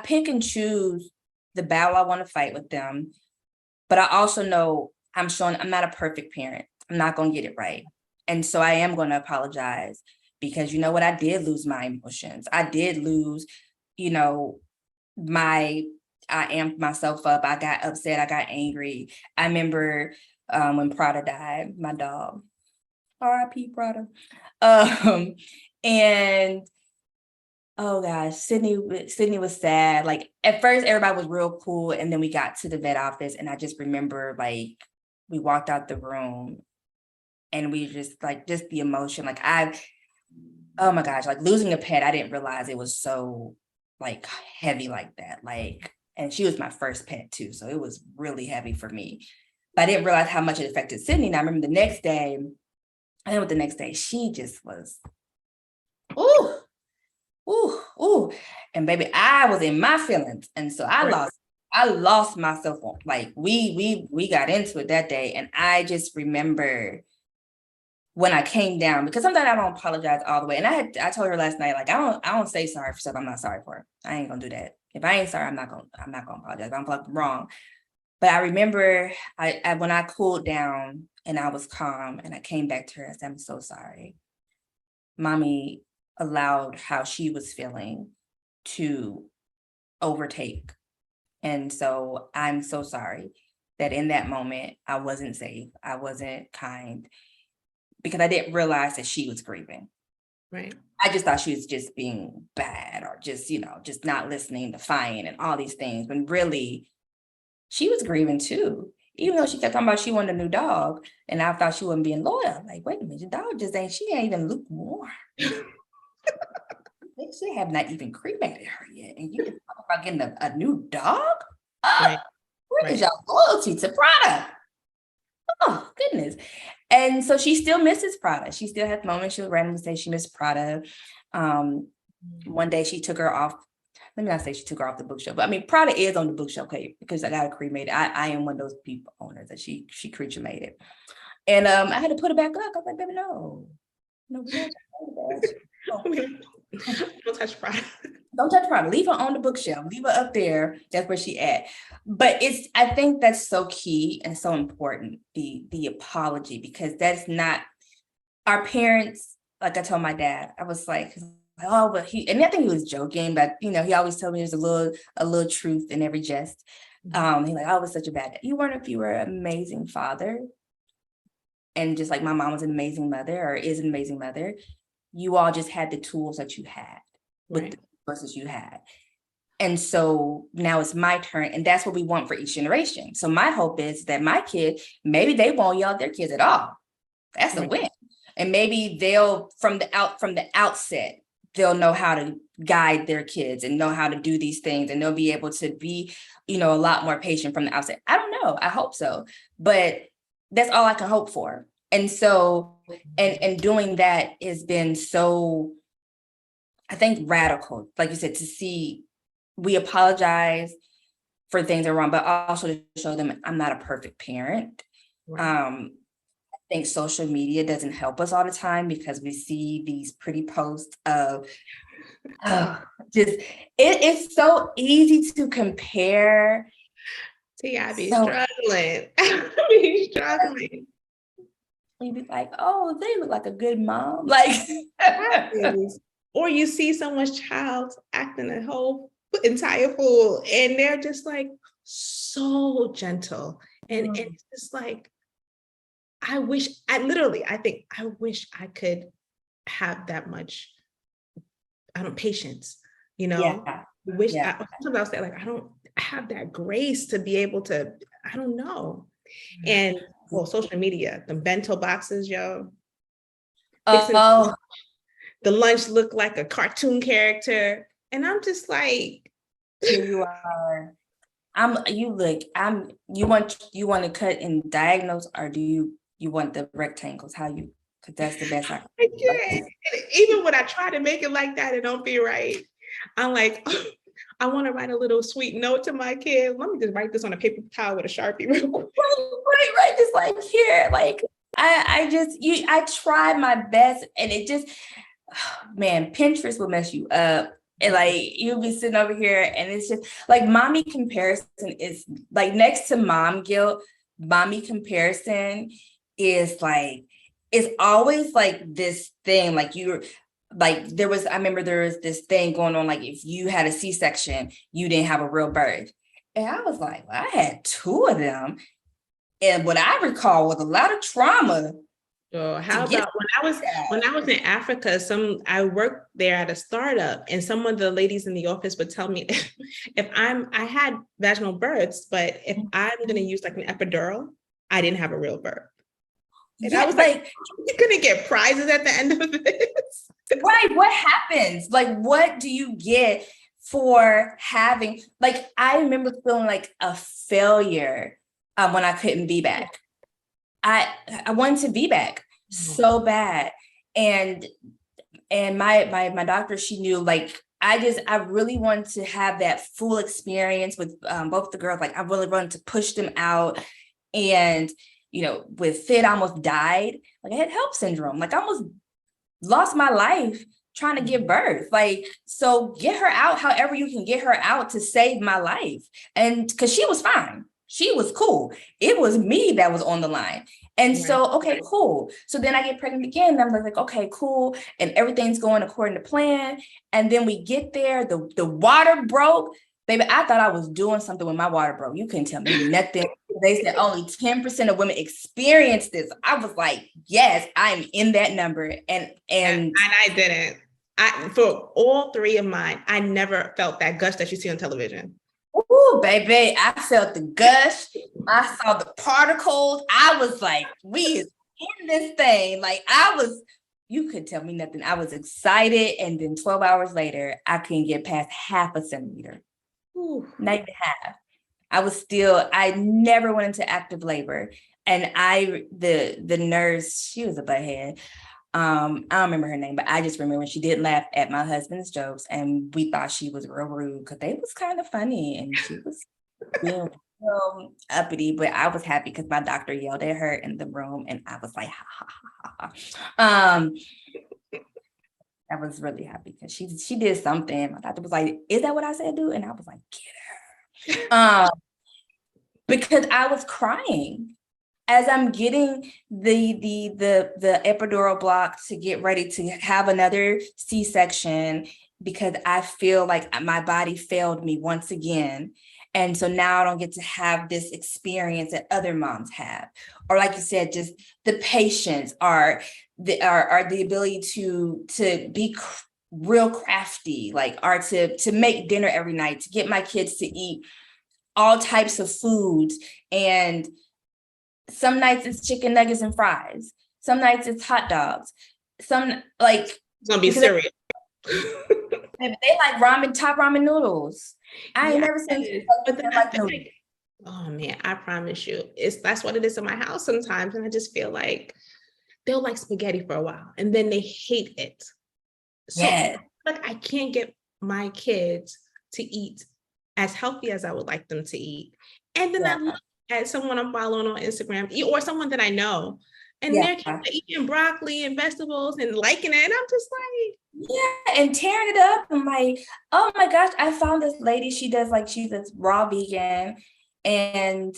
pick and choose the battle I want to fight with them. But I also know I'm not a perfect parent. I'm not going to get it right. And so I am going to apologize, because you know what? I did lose my emotions. I did lose, I amped myself up. I got upset. I got angry. I remember when Prada died, my dog. R.I.P. Prada. And oh gosh, Sydney was sad. Like, at first everybody was real cool, and then we got to the vet office, and I just remember, like, we walked out the room and we just the emotion. Like, oh my gosh, like, losing a pet, I didn't realize it was so, like, heavy like that. Like, and she was my first pet too, so it was really heavy for me. But I didn't realize how much it affected Sydney. And I remember the next day, she just was, ooh. Ooh. And baby, I was in my feelings. And so I lost myself. Like, we got into it that day. And I just remember when I came down, because sometimes I don't apologize all the way. And I told her last night, like, I don't say sorry for stuff I'm not sorry for. I ain't gonna do that. If I ain't sorry, I'm not gonna apologize. If I'm fucking wrong. But I remember when I cooled down and I was calm, and I came back to her, I said, I'm so sorry. Mommy allowed how she was feeling to overtake. And so I'm so sorry that in that moment I wasn't safe. I wasn't kind, because I didn't realize that she was grieving.
Right.
I just thought she was just being bad, or just, just not listening, defiant, and all these things. When really she was grieving too. Even though she kept talking about she wanted a new dog, and I thought she wasn't being loyal. Like, wait a minute, the dog she ain't even lukewarm. They have not even cremated her yet, and you can talk about getting a new dog? Where is your loyalty to Prada? Oh, goodness. And so she still misses Prada. She still has moments she'll randomly say she missed Prada. One day she took her off. Let me not say she took her off the bookshelf, but I mean, Prada is on the bookshelf, okay, because I got to cremate it. I am one of those people owners that she creature made it. And I had to put it back up. I was like, baby, no, we don't
Don't touch Prada.
Don't touch Prada. Leave her on the bookshelf. Leave her up there. That's where she at. But I think that's so key and so important, the apology, because that's not our parents. Like, I told my dad, I was like, oh, but and I think he was joking, but he always told me there's a little truth in every jest. He's like, I was such a bad dad. You were an amazing father. And just like my mom was an amazing mother, or is an amazing mother, you all just had the tools that you had with the resources you had. And so now it's my turn, and that's what we want for each generation. So my hope is that my kid, maybe they won't yell at their kids at all. That's a win. And maybe they'll from the outset, they'll know how to guide their kids and know how to do these things, and they'll be able to be, a lot more patient from the outset. I don't know. I hope so. But that's all I can hope for. And so, and doing that has been so, I think, radical, like you said, to see, we apologize for things that are wrong, but also to show them I'm not a perfect parent.
Right.
I think social media doesn't help us all the time, because we see these pretty posts of, just, it's so easy to compare.
See, I be
So
struggling. I be struggling.
you'd be like, oh, they look like a good mom. Like,
Or you see someone's child acting a whole entire fool, and they're just like so gentle. And it's just like, I wish I wish I could have that much, patience,
yeah,
I wish
yeah.
sometimes I'll say, like, I don't have that grace to be able to, I don't know. And well, social media, the bento boxes, yo, fixing
Oh,
the lunch look like a cartoon character. And I'm just like,
here you are. You want to cut in diagonals, or do you want the rectangles? Because that's the best I
I
can
can't. And even when I try to make it like that, it don't be right. I'm like, I want to write a little sweet note to my kid. Let me just write this on a paper towel with a Sharpie real quick.
Right. Just like here, like I try my best, and it just, man, Pinterest will mess you up. And like, you'll be sitting over here, and it's just like, mommy comparison is like, next to mom guilt, mommy comparison is like, it's always like this thing, like you're like, I remember there was this thing going on, like if you had a C-section, you didn't have a real birth. And I was like, well, I had two of them. And what I recall was a lot of trauma.
So how about when I was in Africa, I worked there at a startup, and some of the ladies in the office would tell me if I had vaginal births, but if I'm going to use like an epidural, I didn't have a real birth. And I was like, you're going to get prizes at the end of this.
Right. What happens? Like, what do you get for having, like, I remember feeling like a failure when I couldn't be back. I wanted to be back so bad. And my doctor, she knew, like, I really wanted to have that full experience with both the girls. Like, I really wanted to push them out. And, with Fit, I almost died. Like, I had HELP syndrome. Like, I almost lost my life trying to give birth. Like, so get her out however you can get her out to save my life. And because she was fine. She was cool. It was me that was on the line. And so, okay, cool. So then I get pregnant again. And I'm like, okay, cool. And everything's going according to plan. And then we get there, the water broke. Baby, I thought I was doing something when my water broke. You couldn't tell me nothing. They said only 10% of women experience this. I was like, yes, I'm in that number. And
I didn't. For all three of mine, I never felt that gush that you see on television.
Ooh, baby, I felt the gush. I saw the particles. I was like, we is in this thing. Like, you couldn't tell me nothing. I was excited. And then 12 hours later, I couldn't get past half a centimeter. Ooh, not even half. I never went into active labor. And the nurse, she was a butthead. I don't remember her name, but I just remember she did laugh at my husband's jokes, and we thought she was real rude because they was kind of funny, and she was real uppity. But I was happy because my doctor yelled at her in the room, and I was like, ha ha ha ha. I was really happy because she did something. My doctor was like, "Is that what I said, dude?" And I was like, "Get her," because I was crying as I'm getting the epidural block to get ready to have another C-section, because I feel like my body failed me once again. And so now I don't get to have this experience that other moms have. Or like you said, just the patience or the ability to be real crafty, like, or to make dinner every night, to get my kids to eat all types of foods. And some nights it's chicken nuggets and fries. Some nights it's hot dogs. Some like
It's gonna be cereal.
they like top ramen noodles. I ain't never seen
but then
like noodles.
like, oh man, I promise you, that's what it is in my house sometimes. And I just feel like they'll like spaghetti for a while and then they hate it. So like I can't get my kids to eat as healthy as I would like them to eat. And then I look at someone I'm following on Instagram or someone that I know, and they're eating broccoli and vegetables and liking it. And I'm just like,
and tearing it up. I'm like, oh my gosh, I found this lady. She does like, she's a raw vegan, and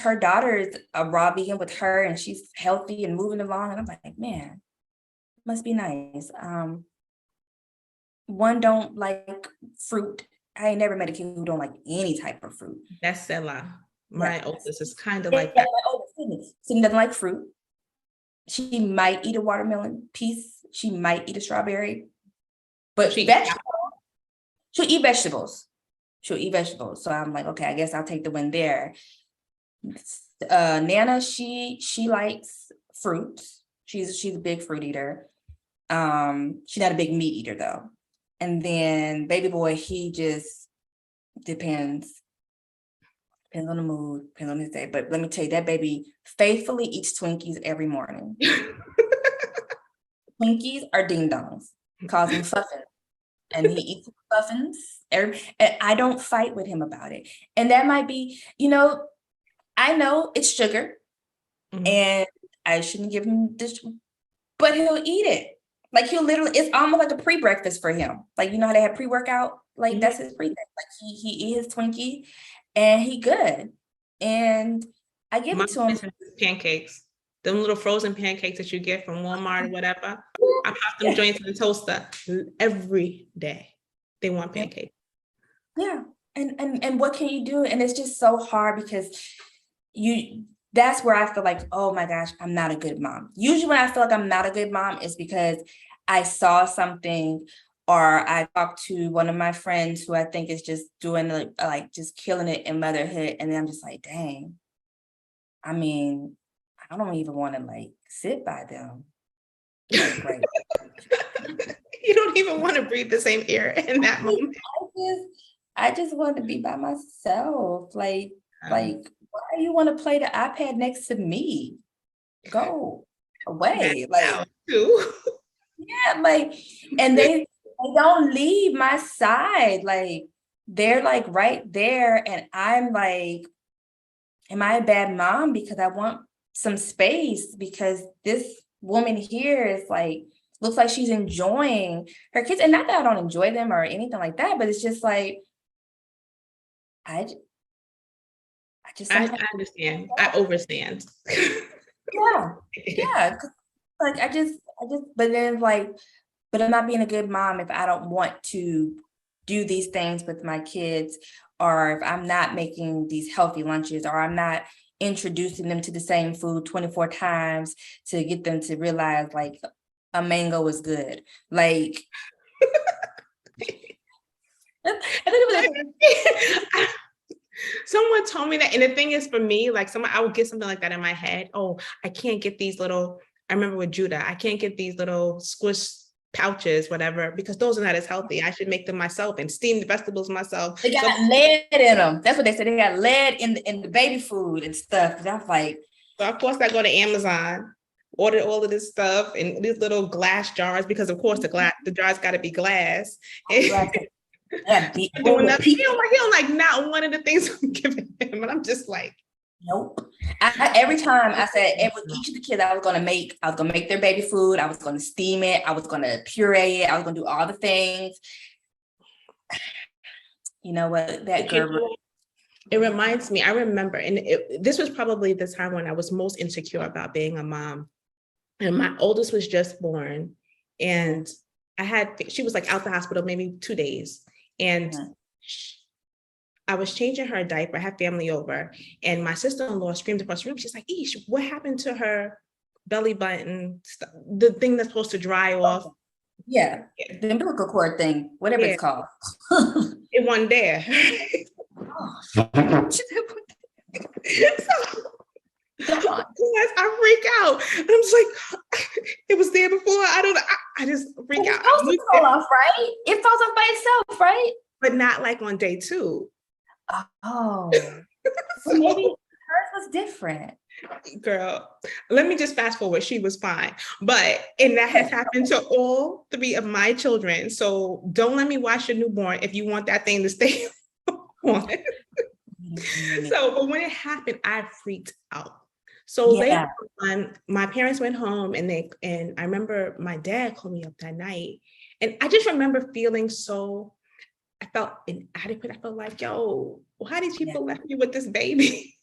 her daughter is a raw vegan with her, and she's healthy and moving along. And I'm like, man, must be nice. One don't like fruit. I ain't never met a kid who don't like any type of fruit.
That's Stella. My oldest is kind of like that.
Cindy doesn't like fruit. She might eat a watermelon piece. She might eat a strawberry, but she'll eat vegetables. She'll eat vegetables. So I'm like, okay, I guess I'll take the win there. Nana, she likes fruit. She's a big fruit eater. She's not a big meat eater though. And then baby boy, he just depends on the mood, depends on his day. But let me tell you, that baby faithfully eats Twinkies every morning. Twinkies are ding dongs, calls them muffins, and he eats muffins. And I don't fight with him about it. And that might be, I know it's sugar, and I shouldn't give him this, but he'll eat it. Like he'll literally, it's almost like a pre-breakfast for him. Like, you know how they have pre-workout? Like that's his pre-breakfast. Like he eat his Twinkie and he good. And I give it to him.
Pancakes, them little frozen pancakes that you get from Walmart or whatever. I pop them joints in the toaster every day. They want pancakes.
Yeah. And what can you do? And it's just so hard because that's where I feel like, oh my gosh, I'm not a good mom. Usually when I feel like I'm not a good mom, it's because I saw something, or I talked to one of my friends who I think is just doing like just killing it in motherhood. And then I'm just like, dang, I mean, I don't even want to like sit by them. Like, right.
You don't even want to breathe the same air in that moment.
I just want to be by myself. Like, why do you want to play the iPad next to me? Go away. Like, yeah, like, and they don't leave my side. Like, they're like right there. And I'm like, am I a bad mom? Because I want some space, because this woman here is like, looks like she's enjoying her kids. And not that I don't enjoy them or anything like that, but it's just like, I
understand. I overstand.
Yeah. Like but then like, but I'm not being a good mom if I don't want to do these things with my kids, or if I'm not making these healthy lunches, or I'm not introducing them to the same food 24 times to get them to realize like a mango is good. Like,
someone told me that, and the thing is, for me, like I would get something like that in my head. Oh, I can't get these little. I remember with Judah, I can't get these little squish pouches, whatever, because those are not as healthy. I should make them myself and steam the vegetables myself.
They got lead in them. That's what they said. They got lead in the baby food and stuff. That's like.
So of course I go to Amazon, order all of this stuff in these little glass jars, because of course the jars got to be glass. Doing nothing. He don't like not one of the things I'm giving him, and I'm just like,
nope. Every time I said, and with each of the kids, I was gonna make their baby food. I was gonna steam it. I was gonna puree it. I was gonna do all the things. You know what? That girl.
It reminds me. I remember, and this was probably the time when I was most insecure about being a mom. And my oldest was just born, and she was like out the hospital maybe 2 days. And I was changing her diaper. I had family over, and my sister-in-law screamed across the room. She's like, "Ish, what happened to her belly button? The thing that's supposed to dry off?"
Yeah, the umbilical cord thing, whatever it's called.
It wasn't there. was. I freak out. I'm just like, it was there before. I don't know. I just freak out.
It's supposed to fall off, right? It falls off by itself, right?
But not like on day 2.
Oh,
So,
well, maybe hers was different.
girl, let me just fast forward. She was fine. And that has happened to all 3 of my children. So don't let me watch your newborn if you want that thing to stay on. But when it happened, I freaked out. So later on, my parents went home and I remember my dad called me up that night. And I just remember feeling I felt inadequate. I felt like, yo, why did people left me with this baby?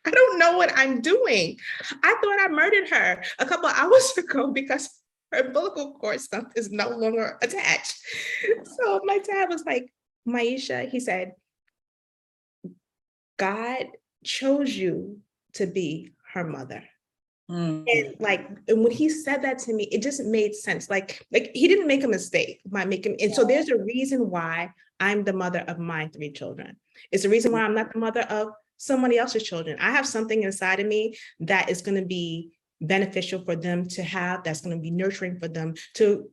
I don't know what I'm doing. I thought I murdered her a couple of hours ago because her umbilical cord stuff is no longer attached. So my dad was like, Maisha, he said, God chose you to be her mother. And when he said that to me, it just made sense. Like he didn't make a mistake by making. And so there's a reason why I'm the mother of my 3 children. It's the reason why I'm not the mother of somebody else's children. I have something inside of me that is going to be beneficial for them to have, that's going to be nurturing for them to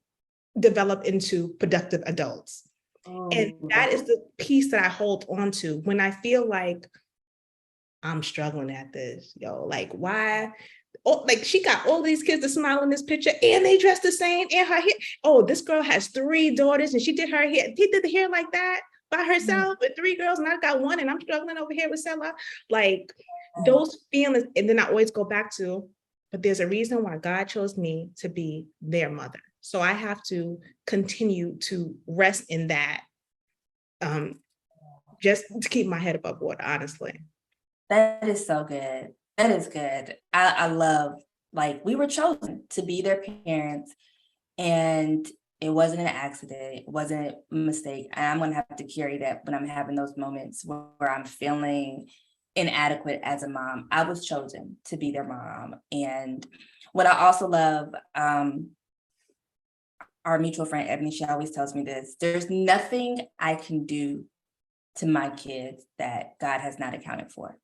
develop into productive adults. And that is the piece that I hold on to when I feel like I'm struggling at this, like why? Oh, like she got all these kids to smile in this picture and they dress the same and her hair. Oh, this girl has 3 daughters and she did her hair. He did the hair like that by herself with 3 girls and I got 1 and I'm struggling over here with Stella. Like those feelings. And then I always go back to, but there's a reason why God chose me to be their mother. So I have to continue to rest in that, just to keep my head above water, honestly.
That is so good. That is good. I love, like, we were chosen to be their parents and it wasn't an accident. It wasn't a mistake. And I'm going to have to carry that when I'm having those moments where I'm feeling inadequate as a mom. I was chosen to be their mom. And what I also love, our mutual friend, Ebony, she always tells me this, there's nothing I can do to my kids that God has not accounted for.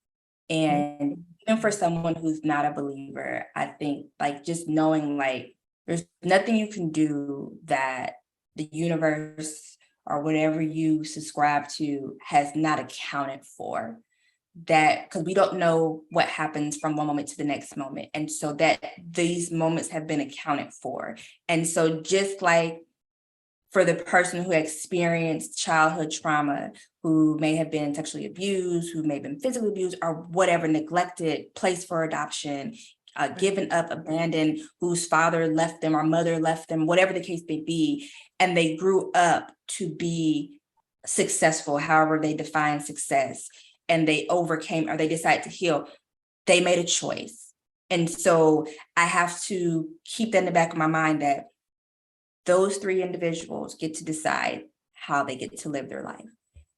And even for someone who's not a believer, I think like just knowing like there's nothing you can do that the universe or whatever you subscribe to has not accounted for. That because we don't know what happens from one moment to the next moment. And so that these moments have been accounted for. And so just like for the person who experienced childhood trauma, who may have been sexually abused, who may have been physically abused, or whatever, neglected, placed for adoption, given up, abandoned, whose father left them or mother left them, whatever the case may be, and they grew up to be successful, however they define success, and they overcame or they decided to heal, they made a choice. And so I have to keep that in the back of my mind that those 3 individuals get to decide how they get to live their life.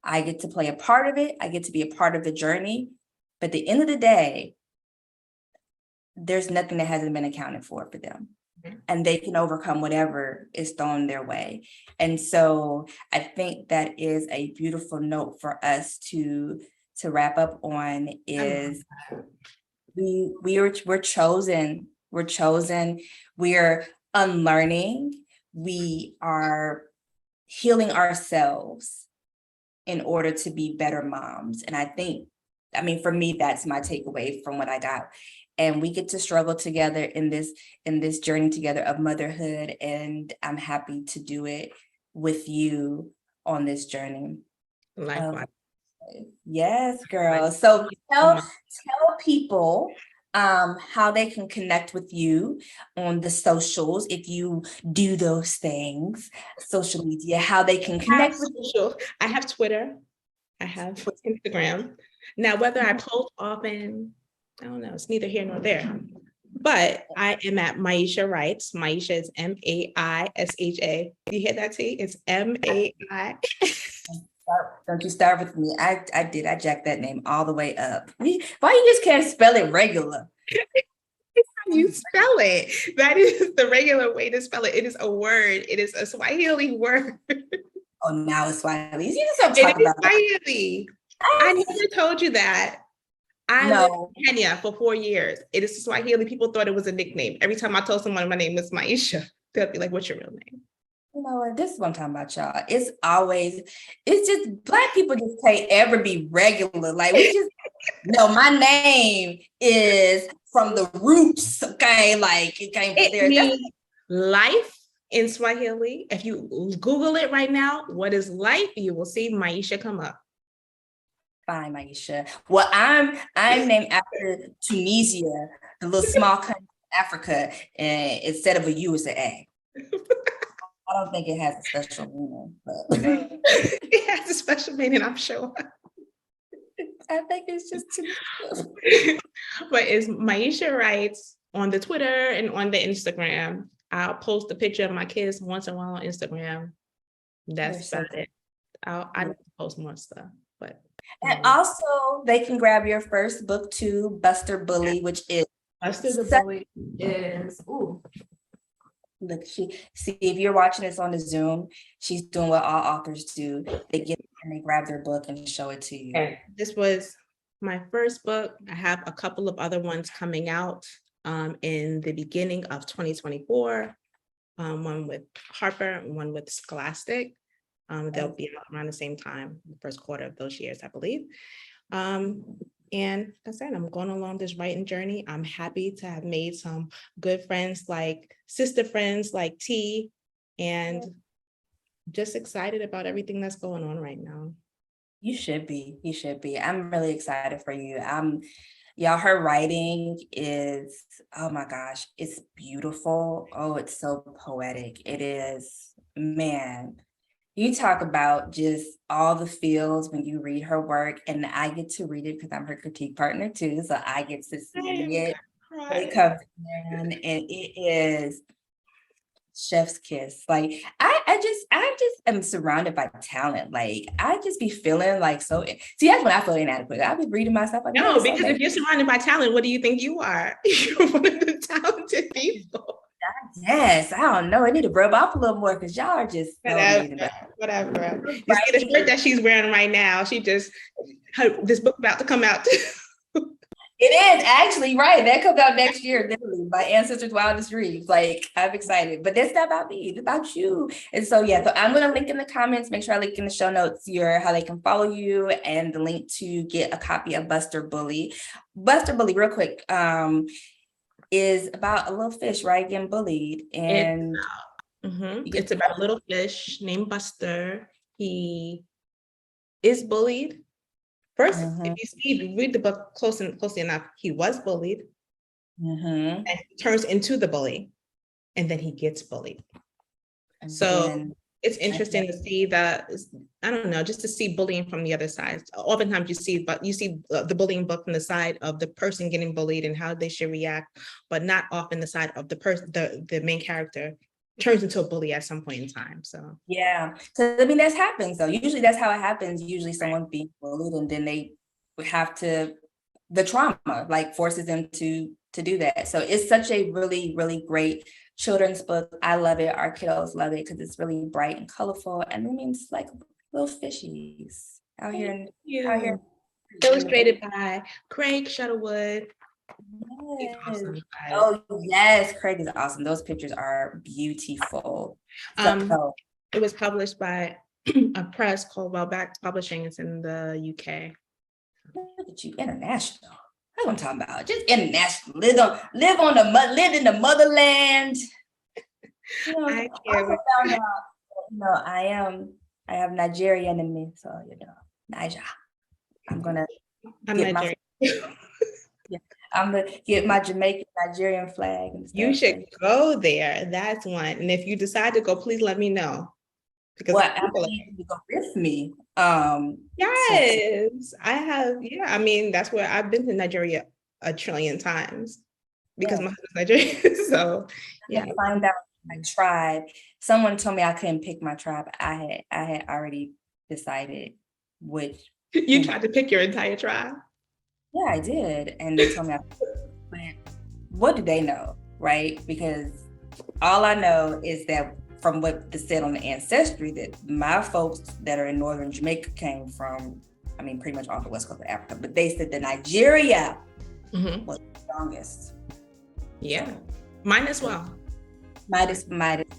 I get to play a part of it. I get to be a part of the journey. But at the end of the day, there's nothing that hasn't been accounted for them. And they can overcome whatever is thrown their way. And so I think that is a beautiful note for us to wrap up on is we're chosen. We're chosen. We're unlearning. We are healing ourselves in order to be better moms. And I think, I mean, for me, that's my takeaway from what I got. And we get to struggle together in this journey together of motherhood. And I'm happy to do it with you on this journey.
Likewise.
Yes, girl. So tell people how they can connect with you on the socials, if you do those things, social media, how they can connect with you.
I have Twitter. I have Instagram. Now, whether I post often, I don't know, it's neither here nor there. But I am at Maisha Writes. Maisha is Maisha. You hear that, T? It's MAI.
Don't you start with me. I jacked that name all the way up. Why you just can't spell it regular?
It's how you spell it. That is the regular way to spell it. It is a word. It is a Swahili word.
Oh, now it's Swahili. You just don't
It
talk
is
about
Swahili. I never told you that. I lived
No,
in Kenya for 4 years. It is Swahili. People thought it was a nickname. Every time I told someone my name is Maisha, they'll be like, what's your real name?
you know what? This is what I'm talking about, y'all. It's just Black people just can't ever be regular. Like we just no, my name is from the roots. Okay, like it came from
It
there. That's
means life in Swahili. If you Google it right now, what is life? You will see Maisha come up.
fine, Maisha. Well, I'm named after Tunisia, the little small country in Africa, and instead of a U, it's an A. I don't think it has a special meaning, but
It has a special meaning, I'm sure.
I think it's just too.
But it's Maisha writes on the Twitter and on the Instagram. I'll post a picture of my kids once in a while on Instagram. That's about it. I need to post more stuff, but
And also, they can grab your first book too, Buster Bully, which is
Buster the Bully is
look. See if you're watching this on the Zoom, she's doing what all authors do. They get and they grab their book and show it to you.
and this was my first book. I have a couple of other ones coming out in the beginning of 2024. One with Harper and one with Scholastic. They'll be out around the same time, the first quarter of those years, I believe. And like I said, I'm going along this writing journey. I'm happy to have made some good friends, like sister friends like T, and just excited about everything that's going on right now.
You should be. You should be. I'm really excited for you. Y'all, her writing is, oh my gosh, it's beautiful. Oh, it's so poetic. It is, man. You talk about just all the feels when you read her work, and I get to read it because I'm her critique partner too. So I get to see it. It comes in, and it is chef's kiss. Like I just am surrounded by talent. Like I just be feeling like so. See, that's when I feel inadequate. I be reading myself like,
no, because if you're surrounded by talent, what do you think you are? You're one of the talented people.
Yes, I don't know. I need to rub off a little more because y'all are just
whatever. Just get a shirt that she's wearing right now. This book about to come out.
It is actually right. That comes out next year, literally. My ancestors' wildest dreams. Like I'm excited, but that's not about me. It's about you. And so so I'm gonna link in the comments. Make sure I link in the show notes how they can follow you and the link to get a copy of Buster Bully. Buster Bully, real quick, is about a little fish, right, getting bullied, and
it's about a little fish named Buster. He is bullied. First, if you read the book closely enough, he was bullied, and he turns into the bully, and then he gets bullied. So it's interesting to see that, I don't know, just to see bullying from the other side. Oftentimes you see the bullying book from the side of the person getting bullied and how they should react, but not often the side of the person, the main character turns into a bully at some point in time. So
yeah, because I mean that happens though. Usually that's how it happens. Usually someone being bullied and then they have to, the trauma like forces them to do that. So it's such a really, really great children's book. I love it. Our kiddos love it because it's really bright and colorful, and it means like little fishies out here.
Illustrated by Craig Shuttlewood.
Yes. Awesome. Oh yes, Craig is awesome. Those pictures are beautiful.
It was published by a press called Welbeck Publishing. It's in the UK.
Look at you, international. That's what I'm talking about. Just international. Live in the motherland. I have Nigerian in me, so Niger. I'm gonna get my Jamaican Nigerian flag.
You should go there. That's one. And if you decide to go, please let me know.
Because I need you to go with me.
Yes, I have. Yeah, I mean, that's where I've been to Nigeria a trillion times because my husband's Nigerian. So
yeah, find out my tribe. Someone told me I couldn't pick my tribe. I had already decided which.
You tried to pick your entire tribe?
Yeah, I did. And they told me, but what do they know, right? Because all I know is that from what they said on the Ancestry, that my folks that are in northern Jamaica came from I mean, pretty much off the west coast of Africa, but they said that Nigeria was the strongest.
Yeah, mine as well.
Might as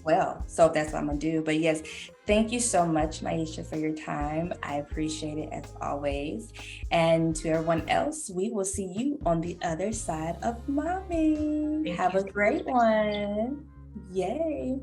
well. So that's what I'm gonna do. But yes, thank you so much, Maisha, for your time. I appreciate it as always. And to everyone else, we will see you on the other side of mommy. Have a great one. Yay.